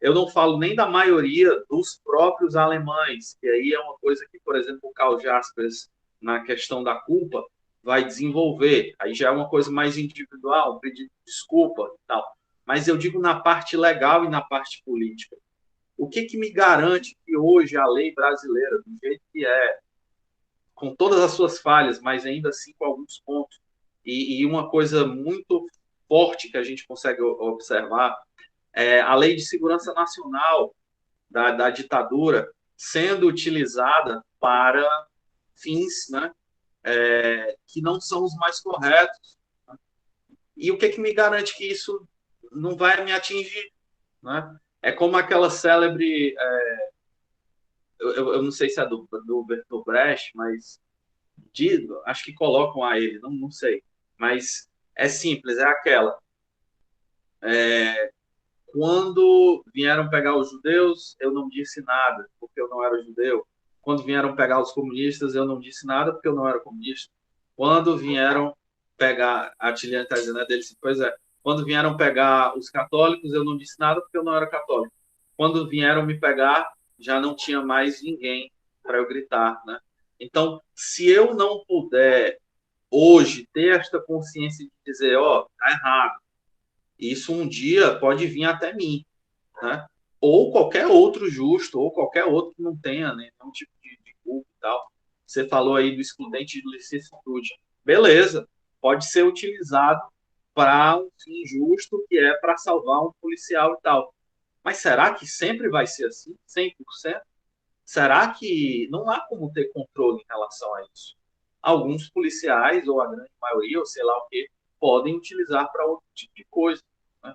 Eu não falo nem da maioria dos próprios alemães, que aí é uma coisa que, por exemplo, o Karl Jaspers, na questão da culpa, vai desenvolver. Aí já é uma coisa mais individual, um pedido de desculpa e tal. Mas eu digo na parte legal e na parte política. O que me garante que hoje a lei brasileira, do jeito que é, com todas as suas falhas, mas ainda assim com alguns pontos, e uma coisa muito forte que a gente consegue observar, a Lei de Segurança Nacional da ditadura sendo utilizada para fins, né, que não são os mais corretos. Né? E o que me garante que isso não vai me atingir? Né? É como aquela célebre... eu não sei se é do Bertolt Brecht, mas acho que colocam a ele, não sei. Mas é simples, é aquela... Quando vieram pegar os judeus, eu não disse nada, porque eu não era judeu. Quando vieram pegar os comunistas, eu não disse nada porque eu não era comunista. Quando vieram pegar, a Tiliane está dizendo, dele, pois é, quando vieram pegar os católicos, eu não disse nada porque eu não era católico. Quando vieram me pegar, já não tinha mais ninguém para eu gritar, né? Então, se eu não puder hoje ter esta consciência de dizer, ó, tá errado, isso um dia pode vir até mim, né? Ou qualquer outro justo, ou qualquer outro que não tenha nenhum tipo de culpa e tal. Você falou aí do excludente de licitude. Beleza, pode ser utilizado para um fim justo, que é para salvar um policial e tal. Mas será que sempre vai ser assim? 100%? Será que não há como ter controle em relação a isso? Alguns policiais, ou a grande maioria, ou sei lá o que, podem utilizar para outro tipo de coisa. Né?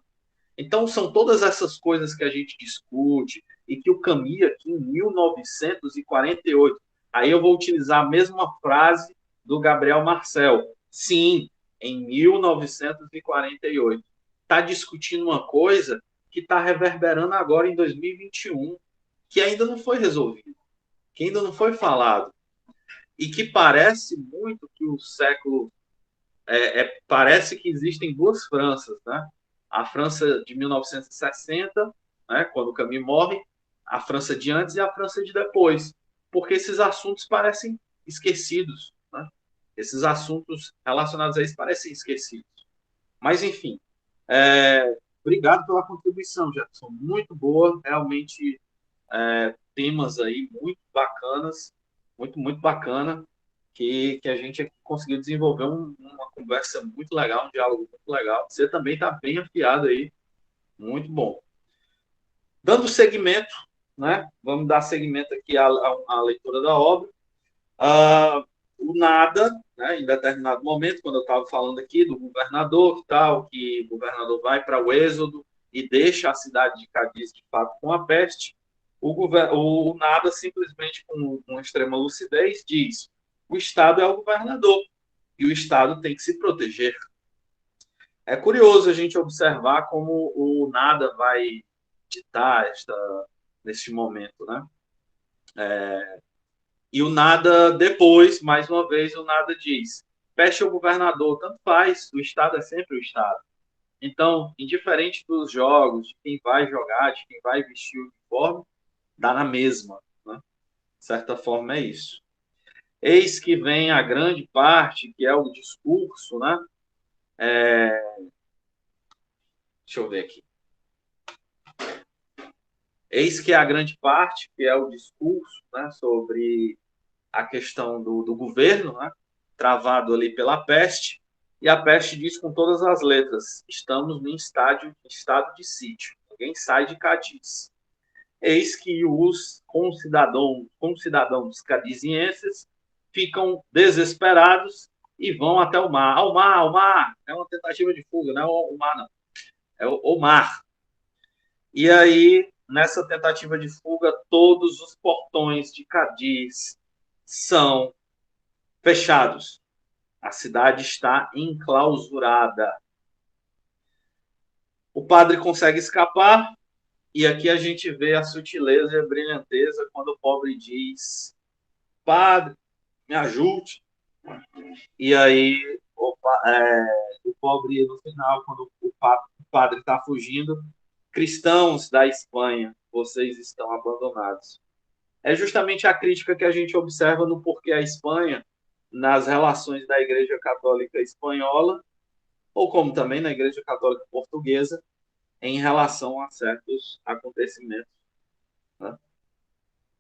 Então, são todas essas coisas que a gente discute e que o Camille, aqui em 1948, aí eu vou utilizar a mesma frase do Gabriel Marcel. Sim, em 1948. Está discutindo uma coisa que está reverberando agora em 2021, que ainda não foi resolvido, que ainda não foi falado, e que parece muito que o século parece que existem duas Franças, né? A França de 1960, né, quando o Camus morre, a França de antes e a França de depois, porque esses assuntos parecem esquecidos, né? Esses assuntos relacionados a isso parecem esquecidos. Mas, enfim, obrigado pela contribuição, Jefferson. Muito boa, realmente temas aí muito bacanas, muito, muito bacana, que a gente aqui conseguiu desenvolver uma conversa muito legal, um diálogo muito legal. Você também está bem afiado aí, muito bom. Dando seguimento, né? Vamos dar seguimento aqui à leitura da obra. O nada, né, em determinado momento, quando eu estava falando aqui do governador, que o governador vai para o Êxodo e deixa a cidade de Cádiz, de fato, com a peste, o nada, simplesmente com uma extrema lucidez, diz: o Estado é o governador e o Estado tem que se proteger. É curioso a gente observar como o nada vai ditar neste momento, né? E o nada depois, mais uma vez, o nada diz: peste ou governador, tanto faz, o Estado é sempre o Estado. Então, indiferente dos jogos, de quem vai jogar, de quem vai vestir o uniforme, dá na mesma, né? De certa forma é isso. Eis que vem a grande parte, que é o discurso, né? Deixa eu ver aqui. Eis que a grande parte, que é o discurso, né, sobre a questão do governo, né, travado ali pela peste, e a peste diz com todas as letras: estamos em estado de sítio, ninguém sai de Cádiz. Eis que os concidadãos cadizienses ficam desesperados e vão até o mar. Ao mar, ao mar! É uma tentativa de fuga, não é o mar, não. É o mar. E aí, nessa tentativa de fuga, todos os portões de Cádiz são fechados. A cidade está enclausurada. O padre consegue escapar, e aqui a gente vê a sutileza e a brilhanteza quando o pobre diz: padre, me ajude. E aí o pobre, no final, quando o padre está fugindo: cristãos da Espanha, vocês estão abandonados. É justamente a crítica que a gente observa no porquê a Espanha, nas relações da Igreja Católica Espanhola, ou como também na Igreja Católica Portuguesa, em relação a certos acontecimentos, né?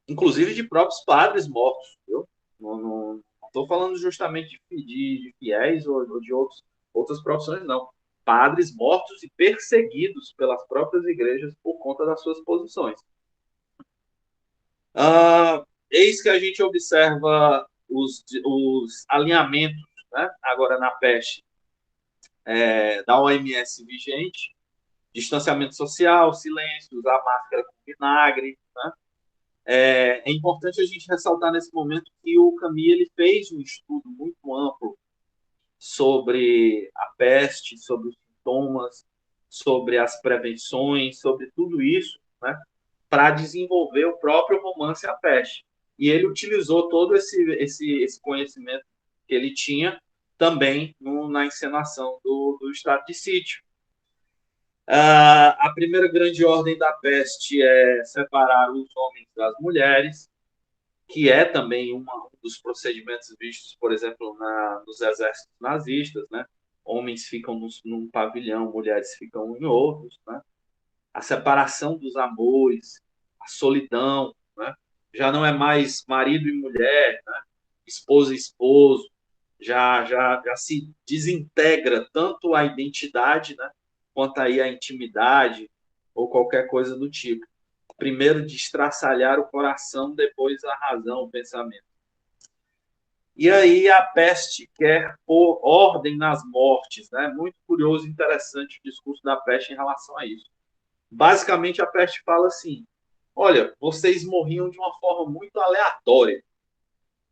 Inclusive de próprios padres mortos. Viu? Não estou falando justamente de fiéis ou de outras profissões, não. Padres mortos e perseguidos pelas próprias igrejas por conta das suas posições. Eis que a gente observa os alinhamentos, né, agora na peste, da OMS vigente: distanciamento social, silêncio, usar máscara com vinagre, né? É importante a gente ressaltar nesse momento que o Camille ele fez um estudo muito amplo sobre a peste, sobre os sintomas, sobre as prevenções, sobre tudo isso, né, para desenvolver o próprio romance A Peste. E ele utilizou todo esse conhecimento que ele tinha também na encenação do Estado de Sítio. A primeira grande ordem da peste é separar os homens das mulheres, que é também um dos procedimentos vistos, por exemplo, nos exércitos nazistas, né? Homens ficam num pavilhão, mulheres ficam em outros, né? A separação dos amores, a solidão, né? Já não é mais marido e mulher, né? Esposa e esposo, já se desintegra tanto a identidade, né? Quanto aí a intimidade ou qualquer coisa do tipo. Primeiro destraçalhar o coração, depois a razão, o pensamento. E aí a peste quer pôr ordem nas mortes, né? Muito curioso e interessante o discurso da peste em relação a isso. Basicamente, a peste fala assim: olha, vocês morriam de uma forma muito aleatória.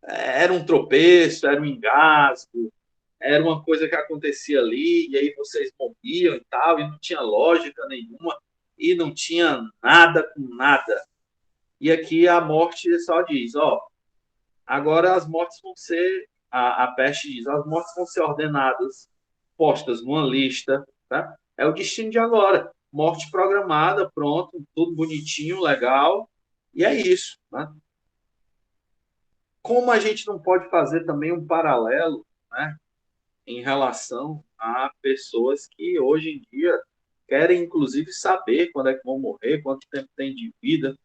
Era um tropeço, era um engasgo, era uma coisa que acontecia ali, e aí vocês morriam e tal, e não tinha lógica nenhuma, e não tinha nada com nada. E aqui a morte só diz: ó, agora as mortes vão ser, a peste diz, as mortes vão ser ordenadas, postas numa lista, tá? É o destino de agora. Morte programada, pronto, tudo bonitinho, legal, e é isso, né? Como a gente não pode fazer também um paralelo, né, em relação a pessoas que hoje em dia querem, inclusive, saber quando é que vão morrer, quanto tempo tem de vida,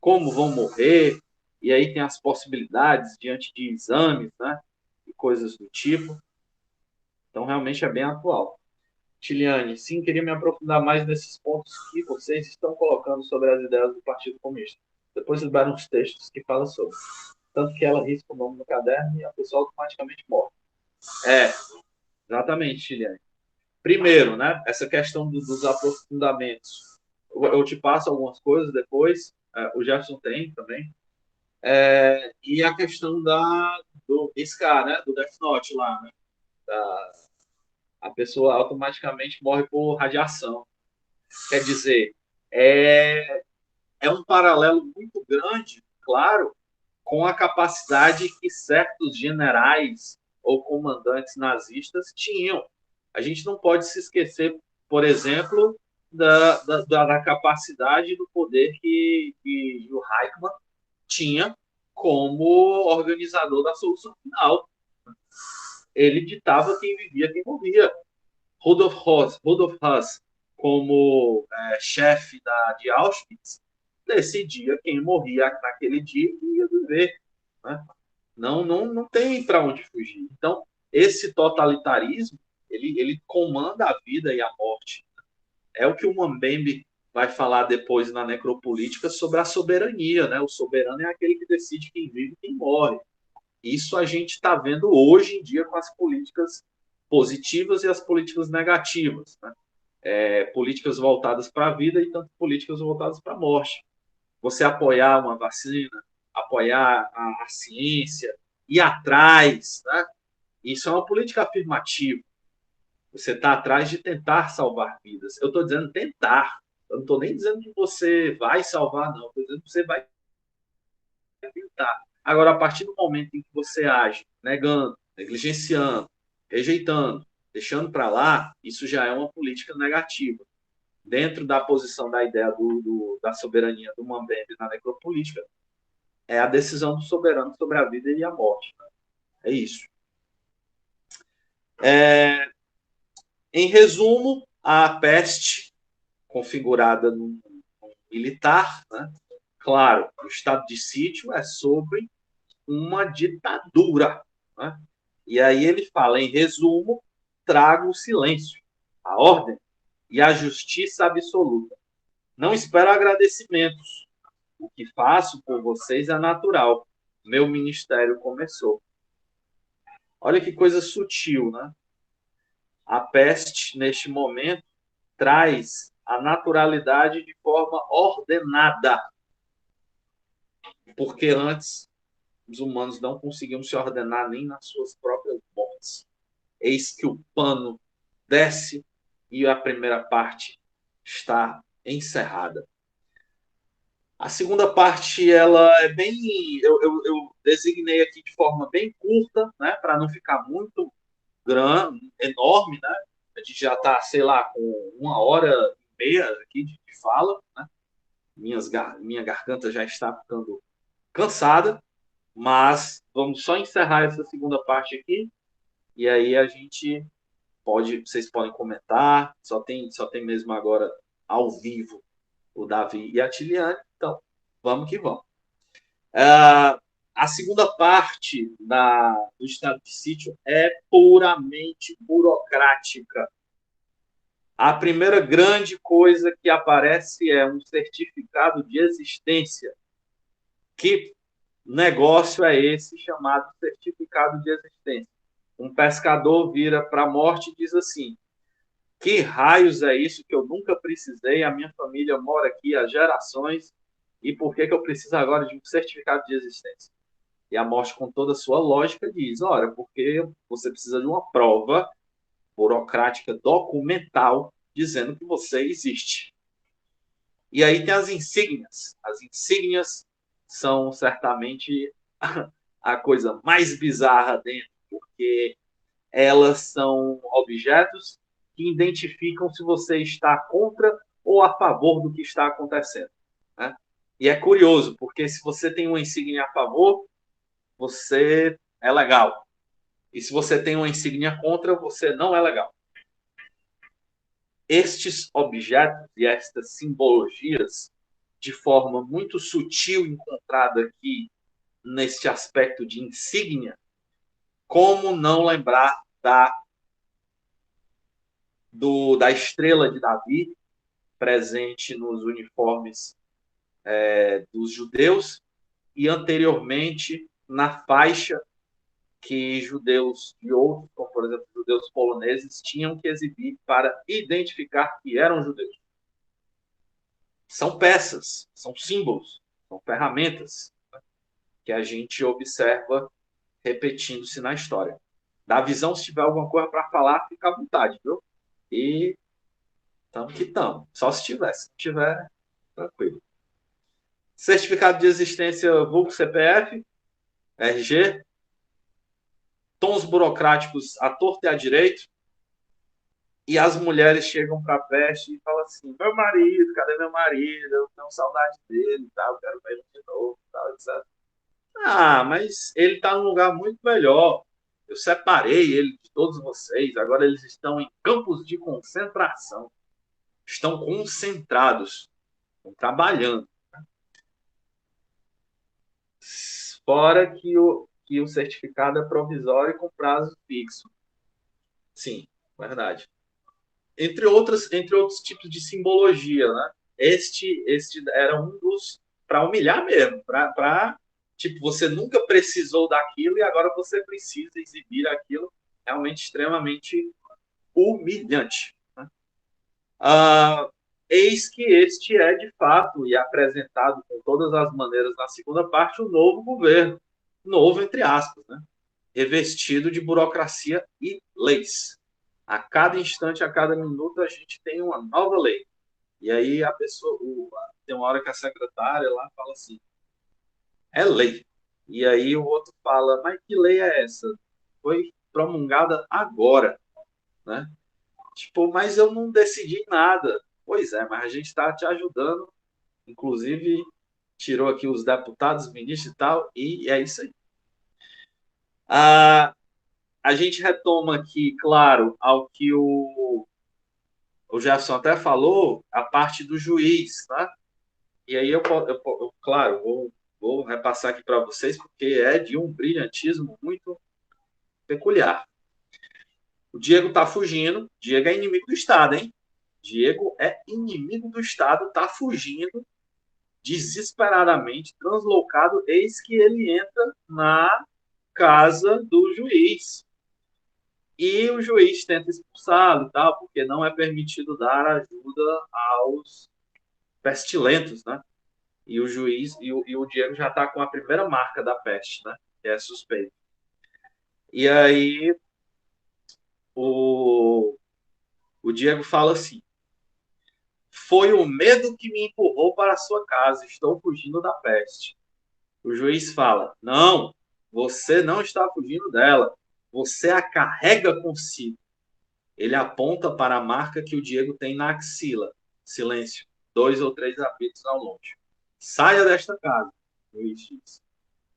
como vão morrer, e aí tem as possibilidades diante de exames, né, e coisas do tipo. Então, realmente é bem atual. Tiliane, sim, queria me aprofundar mais nesses pontos que vocês estão colocando sobre as ideias do Partido Comunista. Depois liberam uns textos que falam sobre. Tanto que ela risca o nome no caderno e a pessoa automaticamente morre. É, exatamente, Tiliane. Primeiro, né, essa questão dos aprofundamentos. Eu te passo algumas coisas depois, o Jefferson tem também. E a questão do SCAR, né, do Death Note lá, né, a pessoa automaticamente morre por radiação. Quer dizer, é um paralelo muito grande, claro, com a capacidade que certos generais ou comandantes nazistas tinham. A gente não pode se esquecer, por exemplo, da capacidade do poder que o Eichmann tinha como organizador da solução final. Ele ditava quem vivia, quem morria. Rudolf Hess como chefe de Auschwitz, decidia quem morria naquele dia e ia viver. Né? Não tem para onde fugir. Então, esse totalitarismo, ele comanda a vida e a morte. É o que o Mbembe vai falar depois na necropolítica sobre a soberania. Né? O soberano é aquele que decide quem vive e quem morre. Isso a gente está vendo hoje em dia com as políticas positivas e as políticas negativas. Né? Políticas voltadas para a vida e tanto políticas voltadas para a morte. Você apoiar uma vacina, apoiar a ciência, ir atrás, né? Isso é uma política afirmativa. Você está atrás de tentar salvar vidas. Eu estou dizendo tentar. Eu não estou nem dizendo que você vai salvar, não. Estou dizendo que você vai tentar. Agora, a partir do momento em que você age negando, negligenciando, rejeitando, deixando para lá, isso já é uma política negativa. Dentro da posição da ideia da soberania do Mbembe na necropolítica, é a decisão do soberano sobre a vida e a morte. Né? É isso. Em resumo, a peste, configurada num militar, né? Claro, o estado de sítio é sobre uma ditadura. Né? E aí ele fala, em resumo, trago o silêncio, a ordem e a justiça absoluta. Não espero agradecimentos. O que faço por vocês é natural. Meu ministério começou. Olha que coisa sutil, né? A peste, neste momento, traz a naturalidade de forma ordenada. Porque antes, os humanos não conseguiam se ordenar nem nas suas próprias mortes. Eis que o pano desce e a primeira parte está encerrada. A segunda parte, ela é bem. Eu designei aqui de forma bem curta, né? Para não ficar muito grande, enorme, né? A gente já está, sei lá, com 1 hora e meia aqui de fala, né? Minha garganta já está ficando cansada, mas vamos só encerrar essa segunda parte aqui, e aí a gente vocês podem comentar, só tem mesmo agora ao vivo o Davi e a Tiliane, então vamos que vamos. A segunda parte do estado de sítio é puramente burocrática. A primeira grande coisa que aparece é um certificado de existência. Que negócio é esse chamado certificado de existência? Um pescador vira para a morte e diz assim: que raios é isso que eu nunca precisei? A minha família mora aqui há gerações e por que eu preciso agora de um certificado de existência? E a morte, com toda a sua lógica, diz: ora, porque você precisa de uma prova burocrática documental dizendo que você existe. E aí tem as insígnias. As insígnias são certamente a coisa mais bizarra dentro, porque elas são objetos que identificam se você está contra ou a favor do que está acontecendo, né? E é curioso, porque se você tem uma insígnia a favor, você é legal. E se você tem uma insígnia contra, você não é legal. Estes objetos e estas simbologias, de forma muito sutil encontrada aqui neste aspecto de insígnia, como não lembrar da estrela de Davi, presente nos uniformes dos judeus, e anteriormente na faixa que judeus de outros, como por exemplo judeus poloneses, tinham que exibir para identificar que eram judeus. São peças, são símbolos, são ferramentas que a gente observa repetindo-se na história. Da visão, se tiver alguma coisa para falar, fica à vontade, viu? E estamos que estamos. Só se tiver. Se não tiver, tranquilo. Certificado de existência vulgo CPF, RG, tons burocráticos à torta e à direito, e as mulheres chegam para a peste e falam assim: meu marido, cadê meu marido? Eu tenho saudade dele, tá? Eu quero ver ele de novo, tal, etc. Ah, mas ele está num lugar muito melhor. Eu separei ele de todos vocês. Agora eles estão em campos de concentração. Estão concentrados. Estão trabalhando. Fora que o certificado é provisório e com prazo fixo. Sim, verdade. Entre outros tipos de simbologia, né? Este era um dos para humilhar mesmo, para tipo, você nunca precisou daquilo e agora você precisa exibir aquilo, realmente extremamente humilhante, né? Eis que este é, de fato, e apresentado com todas as maneiras na segunda parte, o novo governo, novo entre aspas, né? Revestido de burocracia e leis. A cada instante, a cada minuto, a gente tem uma nova lei. E aí a pessoa, tem uma hora que a secretária lá fala assim: é lei. E aí o outro fala: mas que lei é essa? Foi promulgada agora, né? Tipo, mas eu não decidi nada. Pois é, mas a gente está te ajudando. Inclusive, tirou aqui os deputados, ministros e tal, e é isso aí. A gente retoma aqui, claro, ao que o Jefferson até falou, a parte do juiz, tá? E aí claro, vou repassar aqui para vocês, porque é de um brilhantismo muito peculiar. O Diego está fugindo. Diego é inimigo do Estado, hein? Diego é inimigo do Estado, está fugindo desesperadamente, translocado, eis que ele entra na casa do juiz. E o juiz tenta expulsá-lo, tal, porque não é permitido dar ajuda aos pestilentos, né? E o juiz e o Diego já está com a primeira marca da peste, né? Que é suspeito. E aí o Diego fala assim: Foi o medo que me empurrou para a sua casa. Estou fugindo da peste. O juiz fala: não, você não está fugindo dela. Você a carrega consigo. Ele aponta para a marca que o Diego tem na axila. Silêncio. 2 ou 3 apitos ao longe. Saia desta casa, o juiz diz.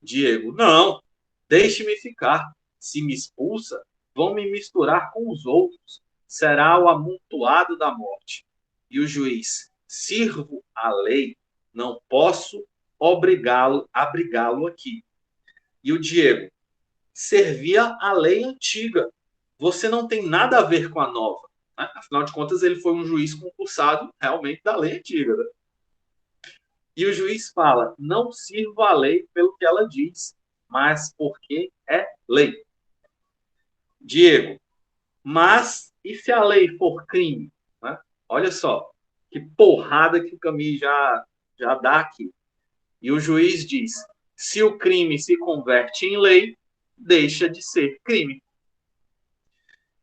Diego: não, deixe-me ficar. Se me expulsa, vão me misturar com os outros. Será o amontoado da morte. E o juiz: sirvo a lei, não posso abrigá-lo aqui. E o Diego: servia a lei antiga. Você não tem nada a ver com a nova. Né? Afinal de contas, ele foi um juiz concursado realmente da lei antiga. Né? E o juiz fala: não sirva a lei pelo que ela diz, mas porque é lei. Diego: mas e se a lei for crime? Né? Olha só, que porrada que o Camille já dá aqui. E o juiz diz: se o crime se converte em lei, deixa de ser crime.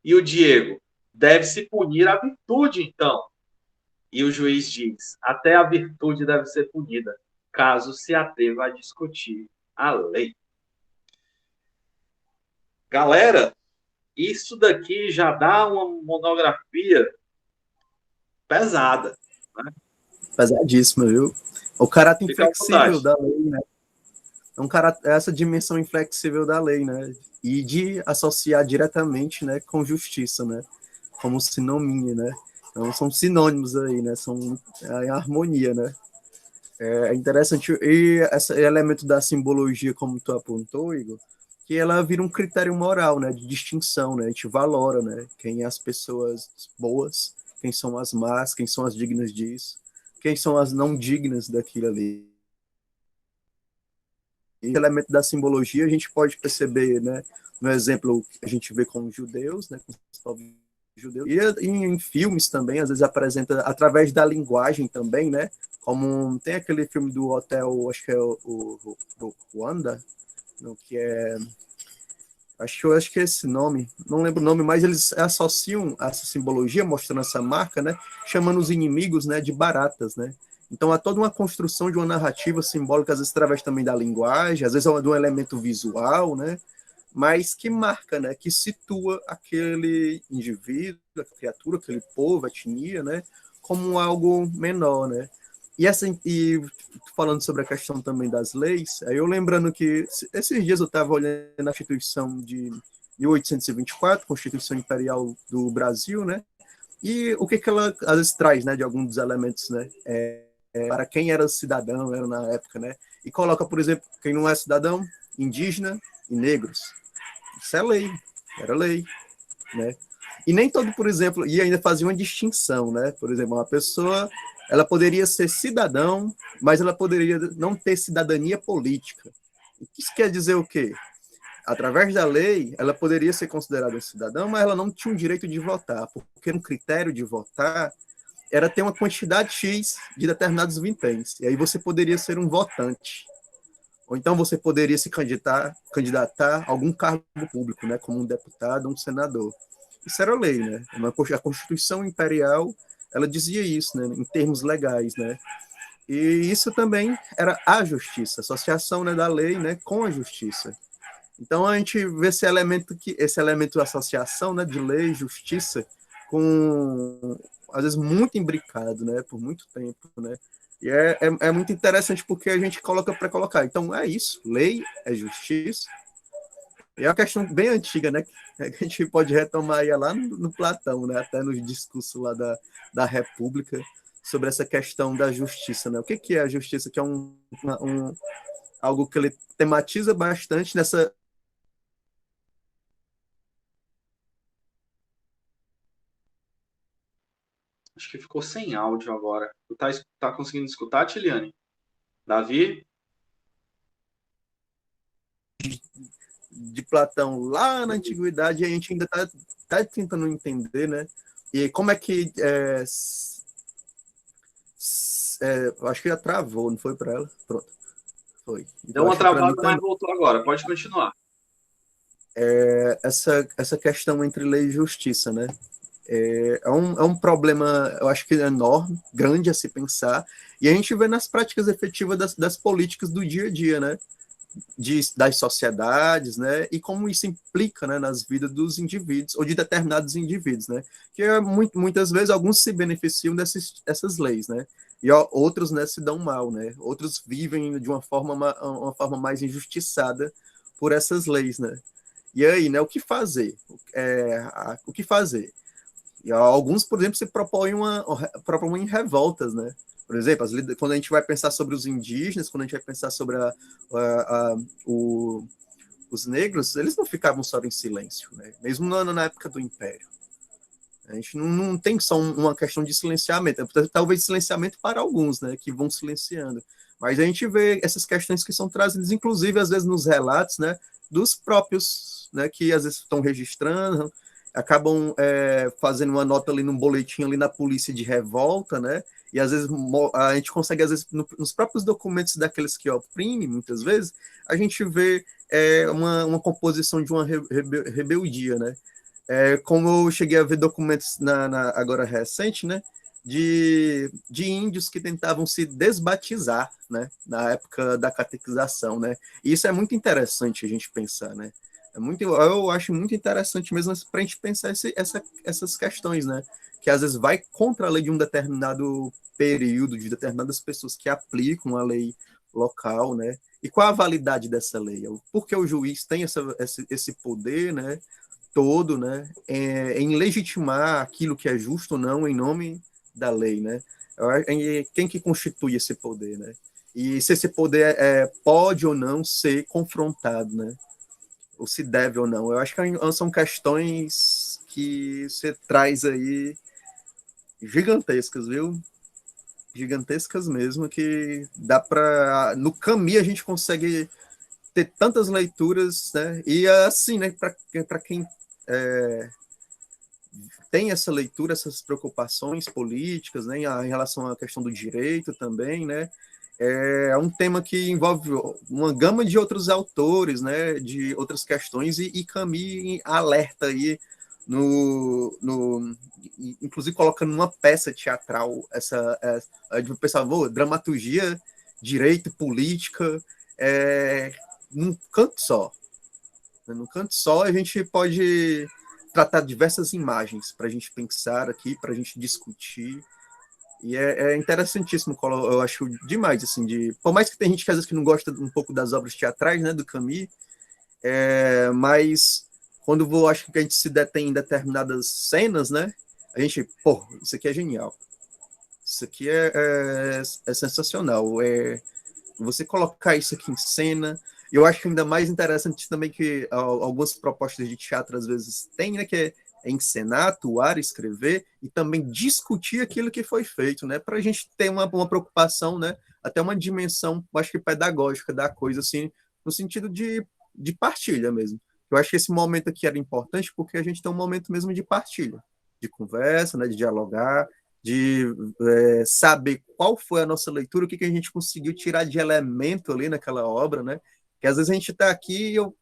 E o Diego: deve-se punir a virtude, então. E o juiz diz: até a virtude deve ser punida, caso se atreva a discutir a lei. Galera, isso daqui já dá uma monografia pesada. Né? Pesadíssimo, viu? O caráter Fica à inflexível vontade. da lei, né? Essa dimensão inflexível da lei, né? E de associar diretamente, né, com justiça, né? Como sinonímio, né? Então são sinônimos aí, né? São em harmonia, né? É interessante. E esse elemento da simbologia, como tu apontou, Igor, que ela vira um critério moral, né? De distinção, né? A gente valora, né? Quem é as pessoas boas, quem são as más, quem são as dignas disso, quem são as não dignas daquilo ali. E o elemento da simbologia a gente pode perceber, né? No exemplo que a gente vê com os judeus, né? Com os povos judeus. E em filmes também, às vezes apresenta através da linguagem também, né? Como tem aquele filme do hotel, acho que é o Rwanda, que é acho que é esse nome, não lembro o nome, mas eles associam essa simbologia, mostrando essa marca, né, chamando os inimigos, né, de baratas, né. Então há toda uma construção de uma narrativa simbólica, às vezes através também da linguagem, às vezes de um elemento visual, né, mas que marca, né, que situa aquele indivíduo, aquela criatura, aquele povo, etnia, né, como algo menor, né. E assim, e falando sobre a questão também das leis, aí eu lembrando que esses dias eu estava olhando a Constituição de 1824, Constituição Imperial do Brasil, né? E o que que ela às vezes traz, né, de alguns dos elementos, né? Para quem era cidadão, era na época, né? E coloca, por exemplo, quem não é cidadão, indígena e negros. Isso é lei, era lei, né? E nem todo, por exemplo, e ainda fazia uma distinção, né? Por exemplo, uma pessoa, ela poderia ser cidadão, mas ela poderia não ter cidadania política. Isso quer dizer o quê? Através da lei, ela poderia ser considerada um cidadão, mas ela não tinha o direito de votar, porque um critério de votar era ter uma quantidade X de determinados vinténs. E aí você poderia ser um votante. Ou então você poderia se candidatar a algum cargo público, né, como um deputado, um senador. Isso era lei, né? A Constituição Imperial, ela dizia isso, né, em termos legais, né? E isso também era a justiça, associação, né, da lei, né, com a justiça. Então a gente vê esse elemento de associação, né, de lei, justiça, com às vezes muito imbricado, né, por muito tempo, né? E é muito interessante porque a gente coloca para colocar. Então é isso, lei é justiça. E é uma questão bem antiga, né? Que a gente pode retomar aí lá no Platão, né? Até no discurso lá da República sobre essa questão da justiça, né? O que é a justiça? Que é algo que ele tematiza bastante nessa. Acho que ficou sem áudio agora. Tu tá conseguindo escutar, Tiliane? Davi? De Platão lá na antiguidade, e a gente ainda tá tentando entender, né? E como é que acho que já travou, não foi para ela? Pronto, foi. Deu Então uma acho que para mim travada, mas também voltou agora. Pode continuar. essa questão entre lei e justiça, né? É um problema, eu acho que enorme, grande a se pensar, e a gente vê nas práticas efetivas das políticas do dia a dia, né? Das sociedades, né? E como isso implica, né, nas vidas dos indivíduos, ou de determinados indivíduos, né? Que muitas vezes alguns se beneficiam dessas leis, né? E outros, né, se dão mal, né? Outros vivem de uma forma mais injustiçada por essas leis, né? E aí, né, o que fazer? O que fazer? E alguns, por exemplo, se propõem revoltas, né? Por exemplo, quando a gente vai pensar sobre os indígenas, quando a gente vai pensar sobre o, os negros, eles não ficavam só em silêncio, né? Mesmo na época do Império. A gente não tem só uma questão de silenciamento, talvez silenciamento para alguns, né, que vão silenciando. Mas a gente vê essas questões que são trazidas, inclusive, às vezes, nos relatos, né, dos próprios, né, que às vezes estão registrando, acabam fazendo uma nota ali num boletim ali na polícia de revolta, né, e às vezes a gente consegue, às vezes, nos próprios documentos daqueles que oprimem, muitas vezes, a gente vê uma composição de uma rebeldia, né, como eu cheguei a ver documentos agora recente, né, de índios que tentavam se desbatizar, né, na época da catequização, né, e isso é muito interessante a gente pensar, né, eu acho muito interessante mesmo para a gente pensar essas questões, né, que às vezes vai contra a lei de um determinado período, de determinadas pessoas que aplicam a lei local, né, e qual a validade dessa lei? Por que o juiz tem esse poder, né, todo, né, em legitimar aquilo que é justo ou não em nome da lei, né? Quem que constitui esse poder, né? E se esse poder pode ou não ser confrontado, né? Ou se deve ou não. Eu acho que são questões que você traz aí gigantescas, viu? Gigantescas mesmo, que dá para no caminho a gente consegue ter tantas leituras, né? E assim, né, para quem tem essa leitura, essas preocupações políticas, né, em relação à questão do direito também, né, é um tema que envolve uma gama de outros autores, né, de outras questões, e Camus alerta aí, inclusive colocando numa peça teatral, de pensar, dramaturgia, direito, política, num canto só. Num canto só a gente pode tratar diversas imagens para a gente pensar aqui, para a gente discutir. E é interessantíssimo, eu acho demais, assim, por mais que tem gente que às vezes que não gosta um pouco das obras teatrais, né, do Camus, mas quando acho que a gente se detém em determinadas cenas, né, a gente, pô, isso aqui é genial. Isso aqui é sensacional. Você colocar isso aqui em cena. Eu acho que ainda mais interessante também que algumas propostas de teatro às vezes têm, né, que é encenar, atuar, escrever e também discutir aquilo que foi feito, né, para a gente ter uma preocupação, né, até uma dimensão, acho que pedagógica da coisa, assim, no sentido de partilha mesmo. Eu acho que esse momento aqui era importante porque a gente tem um momento mesmo de partilha, de conversa, né, de dialogar, de saber qual foi a nossa leitura, o que a gente conseguiu tirar de elemento ali naquela obra, né? Que às vezes a gente está aqui e eu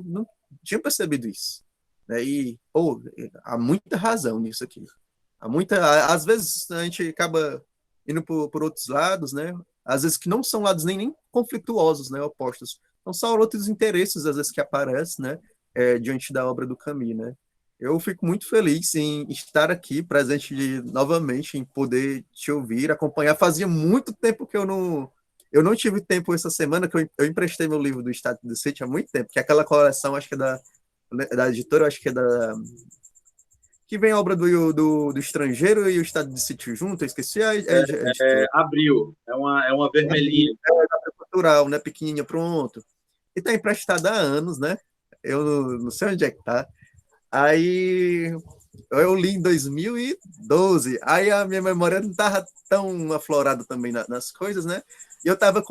não tinha percebido isso. Né? E, há muita razão nisso aqui. Às vezes a gente acaba indo por outros lados, né? Às vezes que não são lados nem conflituosos, né? Opostos. São só outros interesses, às vezes, que aparecem, né? Diante da obra do Camus, né? Eu fico muito feliz em estar aqui, presente novamente, em poder te ouvir, acompanhar. Fazia muito tempo que eu não tive tempo essa semana, que eu emprestei meu livro do Estado do Sítio há muito tempo, que é aquela coleção, acho que é da editora, acho que é que vem a obra do Estrangeiro e o Estado de Sítio junto, eu esqueci a editora. Abril, é uma vermelhinha. É cultural, né? Pequenininha, pronto. E tá emprestada há anos, né? Eu não sei onde é que tá. Aí eu li em 2012. Aí a minha memória não estava tão aflorada também nas coisas, né? E eu estava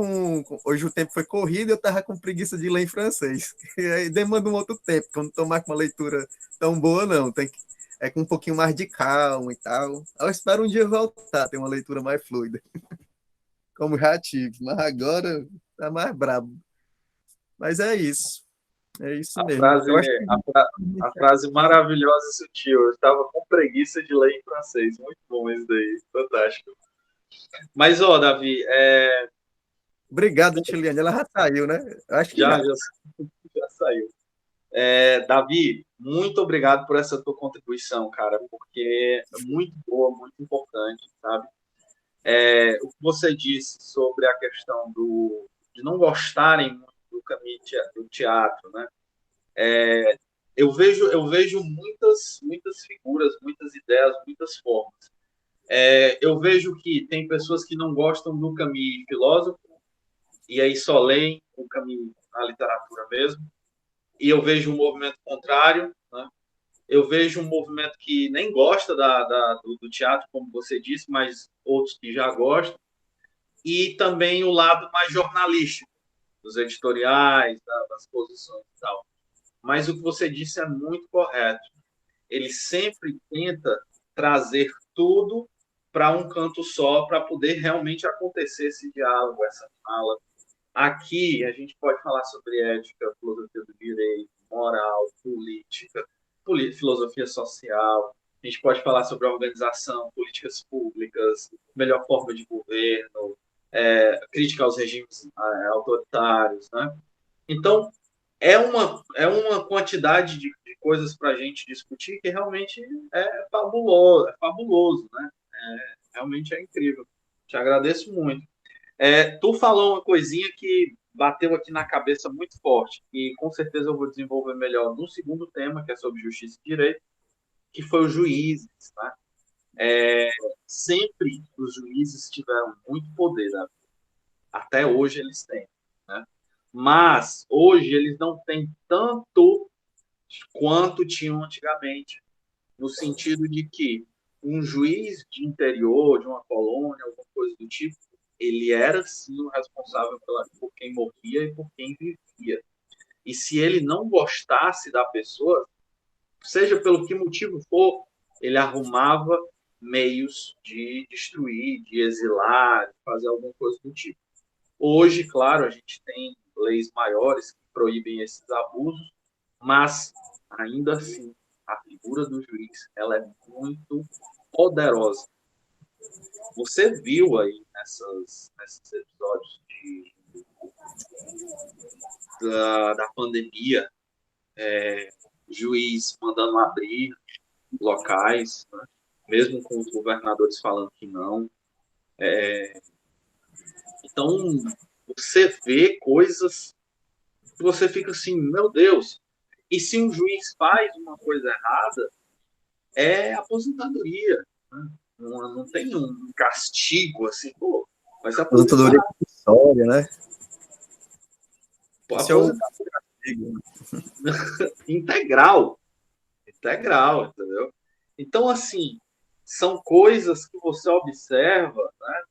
hoje o tempo foi corrido, eu estava com preguiça de ler em francês. E aí demanda um outro tempo, que eu não estou mais com uma leitura tão boa, não. Com um pouquinho mais de calma e tal. Eu espero um dia voltar, ter uma leitura mais fluida, como já tive. Mas agora tá mais brabo. Mas é isso. É isso A mesmo. frase, Eu acho que a frase maravilhosa e sutil. Eu estava com preguiça de ler em francês. Muito bom isso daí. Fantástico. Mas, ó, Davi, obrigado, Tiliane. Ela já saiu, né? Acho que já, já. já, já saiu. Davi, muito obrigado por essa tua contribuição, cara, porque é muito boa, muito importante, sabe? O que você disse sobre a questão de não gostarem muito do caminho do teatro, né? Eu vejo muitas figuras, muitas ideias, muitas formas. Eu vejo que tem pessoas que não gostam do caminho filósofo e aí só leem o caminho na literatura mesmo. E eu vejo um movimento contrário, né? Eu vejo um movimento que nem gosta do teatro, como você disse, mas outros que já gostam. E também o lado mais jornalístico, dos editoriais, das posições e tal. Mas o que você disse é muito correto. Ele sempre tenta trazer tudo para um canto só, para poder realmente acontecer esse diálogo, essa fala. Aqui a gente pode falar sobre ética, filosofia do direito, moral, política, filosofia social. A gente pode falar sobre organização, políticas públicas, melhor forma de governo, crítica aos regimes autoritários, né? Então, é uma quantidade de coisas para a gente discutir que realmente é fabuloso, né? Realmente é incrível. Te agradeço muito. Tu falou uma coisinha que bateu aqui na cabeça muito forte, e com certeza eu vou desenvolver melhor no segundo tema, que é sobre justiça e direito, que foi os juízes, né? Sempre os juízes tiveram muito poder, né? Até hoje eles têm, né? Mas hoje eles não têm tanto quanto tinham antigamente, no sentido de que um juiz de interior, de uma colônia, alguma coisa do tipo, ele era sim o responsável por quem morria e por quem vivia. E se ele não gostasse da pessoa, seja pelo que motivo for, ele arrumava meios de destruir, de exilar, de fazer alguma coisa do tipo. Hoje, claro, a gente tem leis maiores que proíbem esses abusos, mas ainda assim a figura do juiz ela é muito poderosa. Você viu aí nesses episódios da pandemia, juiz mandando abrir locais, né? Mesmo com os governadores falando que não. Então, você vê coisas que você fica assim, meu Deus. E se um juiz faz uma coisa errada, é aposentadoria. Né? Não tem um castigo assim, pô, vai se aposentar. Aposentadoria compulsória, né? Pô, Esse é o aposentadoria castigo. integral. Integral, entendeu? Então, assim, são coisas que você observa, né,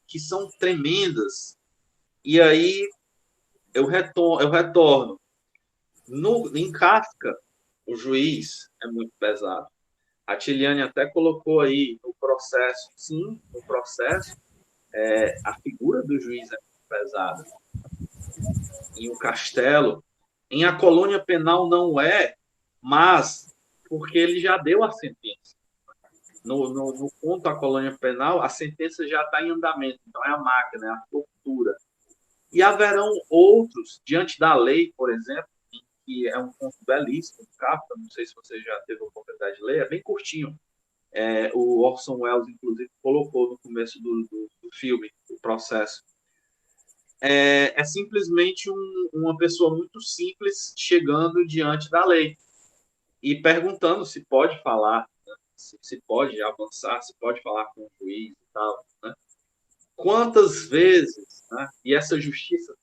que são tremendas. E aí eu retorno. Em Kafka, o juiz é muito pesado. A Tiliane até colocou aí no processo, sim, no processo, a figura do juiz é muito pesada. Em O Castelo, em A Colônia Penal não é, mas porque ele já deu a sentença. No ponto A Colônia Penal, a sentença já está em andamento, então é a máquina, é a tortura. E haverão outros, diante da lei, por exemplo, que é um conto belíssimo do Kafka, não sei se você já teve a oportunidade de ler, é bem curtinho. O Orson Welles, inclusive, colocou no começo do filme, o processo. É simplesmente uma pessoa muito simples chegando diante da lei e perguntando se pode falar, né? se pode avançar, se pode falar com o juiz e tal. Né? Quantas vezes, né? E essa justiça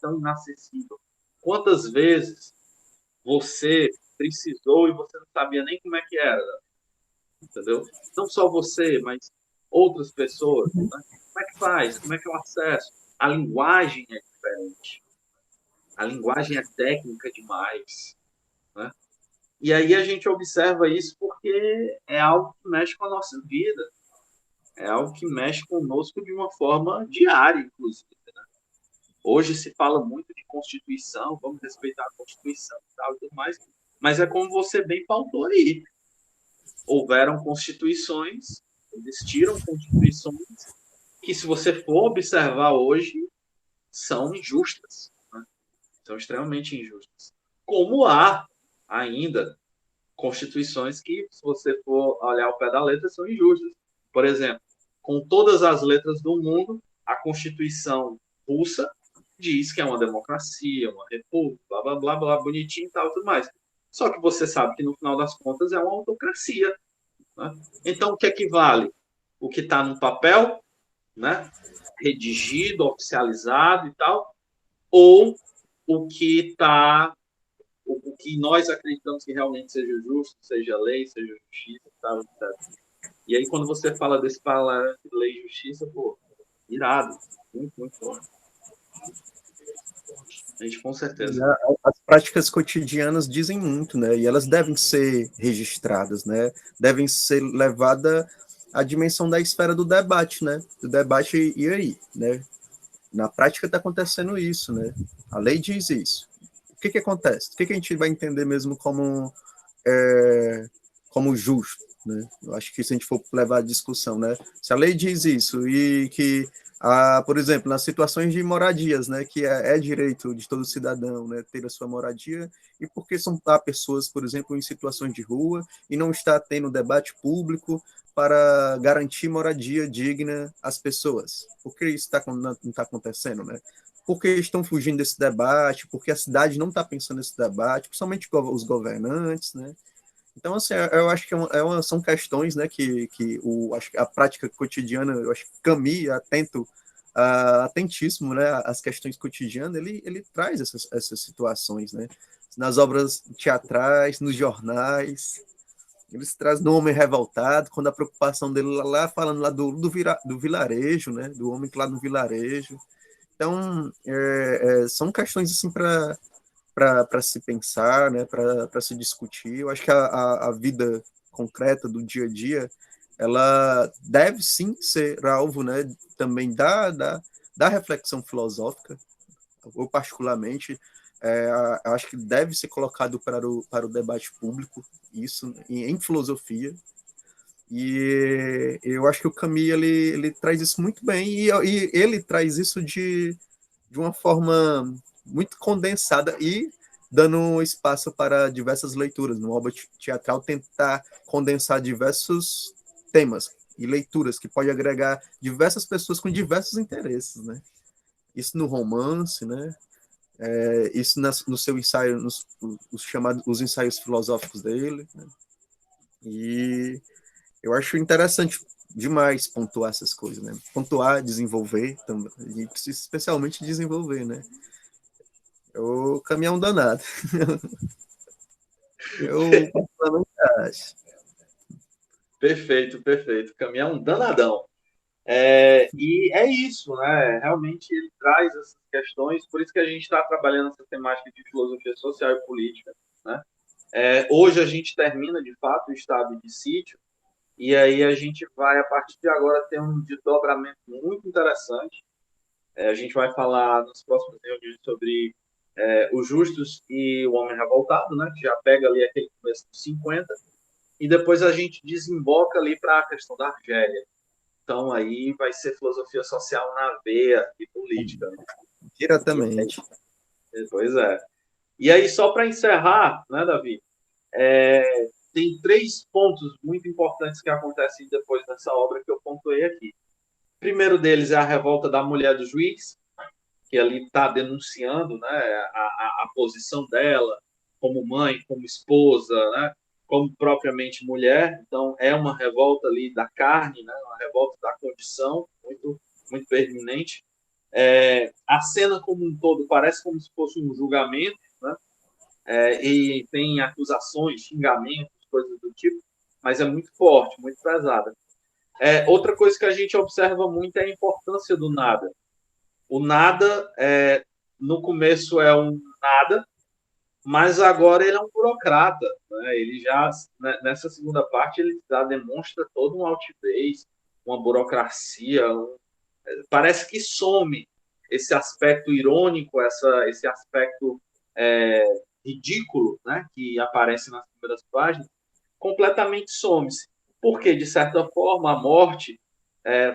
tão inacessível, quantas vezes você precisou e você não sabia nem como é que era, entendeu? Não só você, mas outras pessoas, né? Como é que faz? Como é que é o acesso? A linguagem é diferente. A linguagem é técnica demais, né? E aí a gente observa isso porque é algo que mexe com a nossa vida. É algo que mexe conosco de uma forma diária, inclusive. Né? Hoje se fala muito de Constituição, vamos respeitar a Constituição e tal e tudo mais, mas é como você bem pautou aí. Houveram constituições, existiram constituições que, se você for observar hoje, são injustas, né? São extremamente injustas. Como há ainda constituições que, se você for olhar ao pé da letra, são injustas. Por exemplo, com todas as letras do mundo, a Constituição russa diz que é uma democracia, uma república, blá, blá, blá, blá, bonitinho e tal, tudo mais. Só que você sabe que, no final das contas, é uma autocracia, né? Então, o que é que vale? O que está no papel, né? Redigido, oficializado e tal, ou o que está, o que nós acreditamos que realmente seja justo, seja lei, seja justiça, tal, etc. E aí, quando você fala desse palavra de lei e justiça, pô, irado, muito, muito bom. A gente, com certeza. As práticas cotidianas dizem muito, né? E elas devem ser registradas, né? Devem ser levadas à dimensão da esfera do debate, né? Do debate, e aí, né? Na prática está acontecendo isso, né? A lei diz isso. O que acontece? O que a gente vai entender mesmo como justo, né? Eu acho que se a gente for levar a discussão, né? Se a lei diz isso e que, por exemplo, nas situações de moradias, né, que é direito de todo cidadão, né, ter a sua moradia, e porque há pessoas, por exemplo, em situações de rua e não está tendo debate público para garantir moradia digna às pessoas? Por que isso não está acontecendo, né? Porque estão fugindo desse debate, porque a cidade não está pensando nesse debate, principalmente os governantes, né? Então, assim, eu acho que são questões, né, acho que a prática cotidiana, eu acho que Camus, atentíssimo, né, às questões cotidianas, ele traz essas situações, né, nas obras teatrais, nos jornais, eles trazem no Homem Revoltado, quando a preocupação dele lá falando lá do vilarejo, né, do homem que lá no vilarejo. Então, são questões, assim, para se pensar, né, para se discutir. Eu acho que a vida concreta do dia a dia, ela deve sim ser alvo, né, também da reflexão filosófica. Eu particularmente acho que deve ser colocado para o debate público, isso em filosofia. E eu acho que o Camus ele traz isso muito bem, e ele traz isso de uma forma muito condensada e dando espaço para diversas leituras. No obra teatral, tentar condensar diversos temas e leituras que pode agregar diversas pessoas com diversos interesses, né? Isso no romance, né? Isso no seu ensaio, os ensaios filosóficos dele, né? E eu acho interessante demais pontuar essas coisas, né? Pontuar, desenvolver também, e especialmente desenvolver, né? O caminhão danado. Eu particularmente acho. Perfeito, perfeito. Caminhão danadão. E é isso, né? Realmente ele traz essas questões, por isso que a gente está trabalhando essa temática de filosofia social e política, né? Hoje a gente termina, de fato, o estado de sítio, e aí a gente vai, a partir de agora, ter um desdobramento muito interessante. A gente vai falar nas próximas reuniões sobre os justos e o homem revoltado, né? Que já pega ali aquele começo dos 50, e depois a gente desemboca ali para a questão da Argélia. Então, aí vai ser filosofia social na veia e política, né? Diretamente. Pois é. E aí, só para encerrar, né, Davi, tem 3 pontos muito importantes que acontecem depois dessa obra que eu pontuei aqui. O primeiro deles é a revolta da mulher do juiz, que ali está denunciando, né, a posição dela como mãe, como esposa, né, como propriamente mulher. Então, é uma revolta ali da carne, né, uma revolta da condição, muito, muito pertinente. A cena como um todo parece como se fosse um julgamento, né, e tem acusações, xingamentos, coisas do tipo, mas é muito forte, muito pesada. Outra coisa que a gente observa muito é a importância do nada. O nada, no começo é um nada, mas agora ele é um burocrata, né? Ele já, nessa segunda parte, ele já demonstra toda uma altivez, uma burocracia, parece que some esse aspecto irônico, esse aspecto ridículo, né, que aparece nas primeiras páginas, completamente some-se. Porque, de certa forma, a morte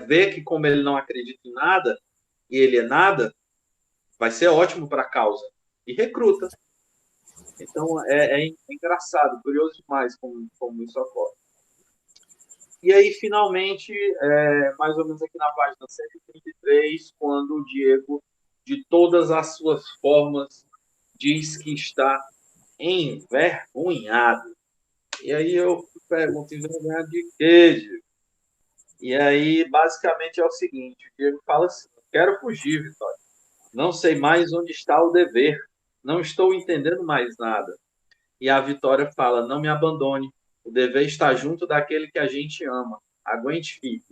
vê que, como ele não acredita em nada, e ele é nada, vai ser ótimo para a causa. E recruta. Então, é engraçado, curioso demais como isso ocorre. E aí, finalmente, mais ou menos aqui na página 133, quando o Diego, de todas as suas formas, diz que está envergonhado. E aí eu pergunto, envergonhado de quê, Diego? E aí, basicamente, é o seguinte, o Diego fala assim, quero fugir, Vitória. Não sei mais onde está o dever. Não estou entendendo mais nada. E a Vitória fala, não me abandone. O dever está junto daquele que a gente ama. Aguente, filho.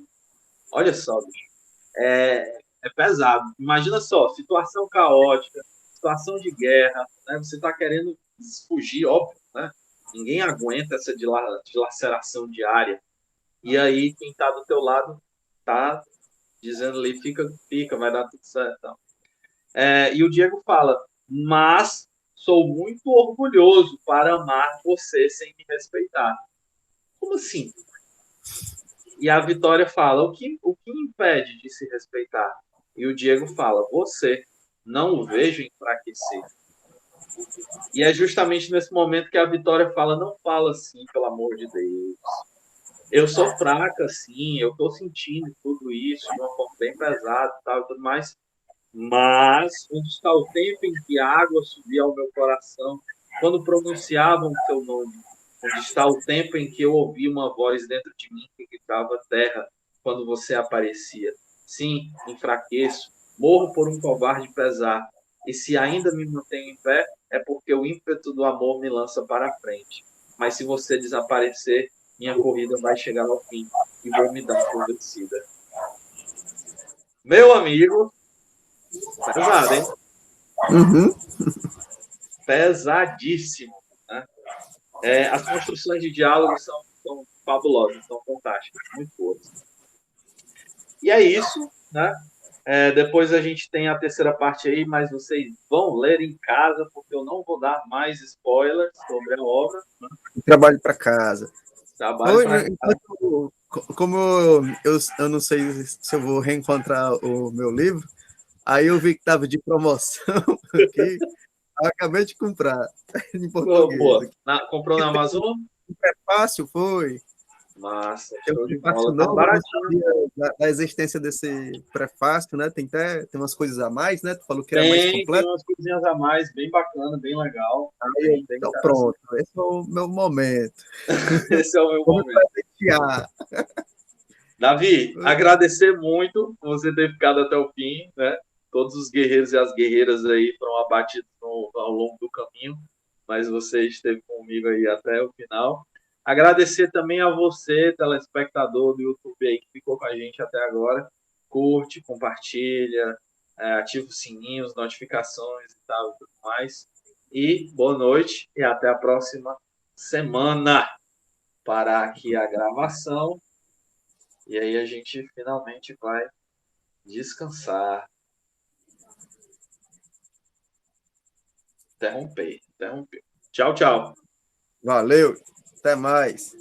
Olha só, bicho. É pesado. Imagina só, situação caótica, situação de guerra, né? Você está querendo fugir, óbvio, né? Ninguém aguenta essa dilaceração diária. E aí, quem está do teu lado está dizendo ali, fica, vai dar tudo certo. Então. E o Diego fala, mas sou muito orgulhoso para amar você sem me respeitar. Como assim? E a Vitória fala, o que impede de se respeitar? E o Diego fala, você, não o vejo enfraquecer. E é justamente nesse momento que a Vitória fala, não fala assim, pelo amor de Deus. Eu sou fraca, sim, eu estou sentindo tudo isso de uma forma bem pesada e tal, tudo mais. Mas onde está o tempo em que a água subia ao meu coração, quando pronunciavam o teu nome? Onde está o tempo em que eu ouvi uma voz dentro de mim que gritava terra, quando você aparecia? Sim, enfraqueço, morro por um covarde pesar, e se ainda me mantenho em pé, é porque o ímpeto do amor me lança para a frente. Mas se você desaparecer, minha corrida vai chegar ao fim, e vou me dar por vencida. Meu amigo, pesado, hein? Uhum. Pesadíssimo. Né? As construções de diálogo são fabulosas, são fantásticas, muito boas. E é isso, né? Depois a gente tem a terceira parte aí, mas vocês vão ler em casa, porque eu não vou dar mais spoilers sobre a obra. Né? Trabalho para casa. Trabalho para casa. Como eu não sei se eu vou reencontrar o meu livro, aí eu vi que estava de promoção aqui, acabei de comprar em português. Boa. Comprou na Amazon? É fácil, foi. Massa, Eu show de não faço bola. Tá não baratinho. sabia da existência desse prefácio, né? Tem umas coisas a mais, né? Tu falou que era mais Tem completo. umas coisinhas a mais, bem bacana, bem legal. Bem Então pronto, esse é o meu momento. Esse é o meu Vou me momento. presentear. Davi, agradecer muito por você ter ficado até o fim, né? Todos os guerreiros e as guerreiras aí foram abatidos ao longo do caminho, mas você esteve comigo aí até o final. Agradecer também a você, telespectador do YouTube aí que ficou com a gente até agora. Curte, compartilha, ativa os sininhos, notificações e tal e tudo mais. E boa noite e até a próxima semana. Parar aqui a gravação. E aí a gente finalmente vai descansar. Interromper. Tchau, tchau. Valeu, até mais.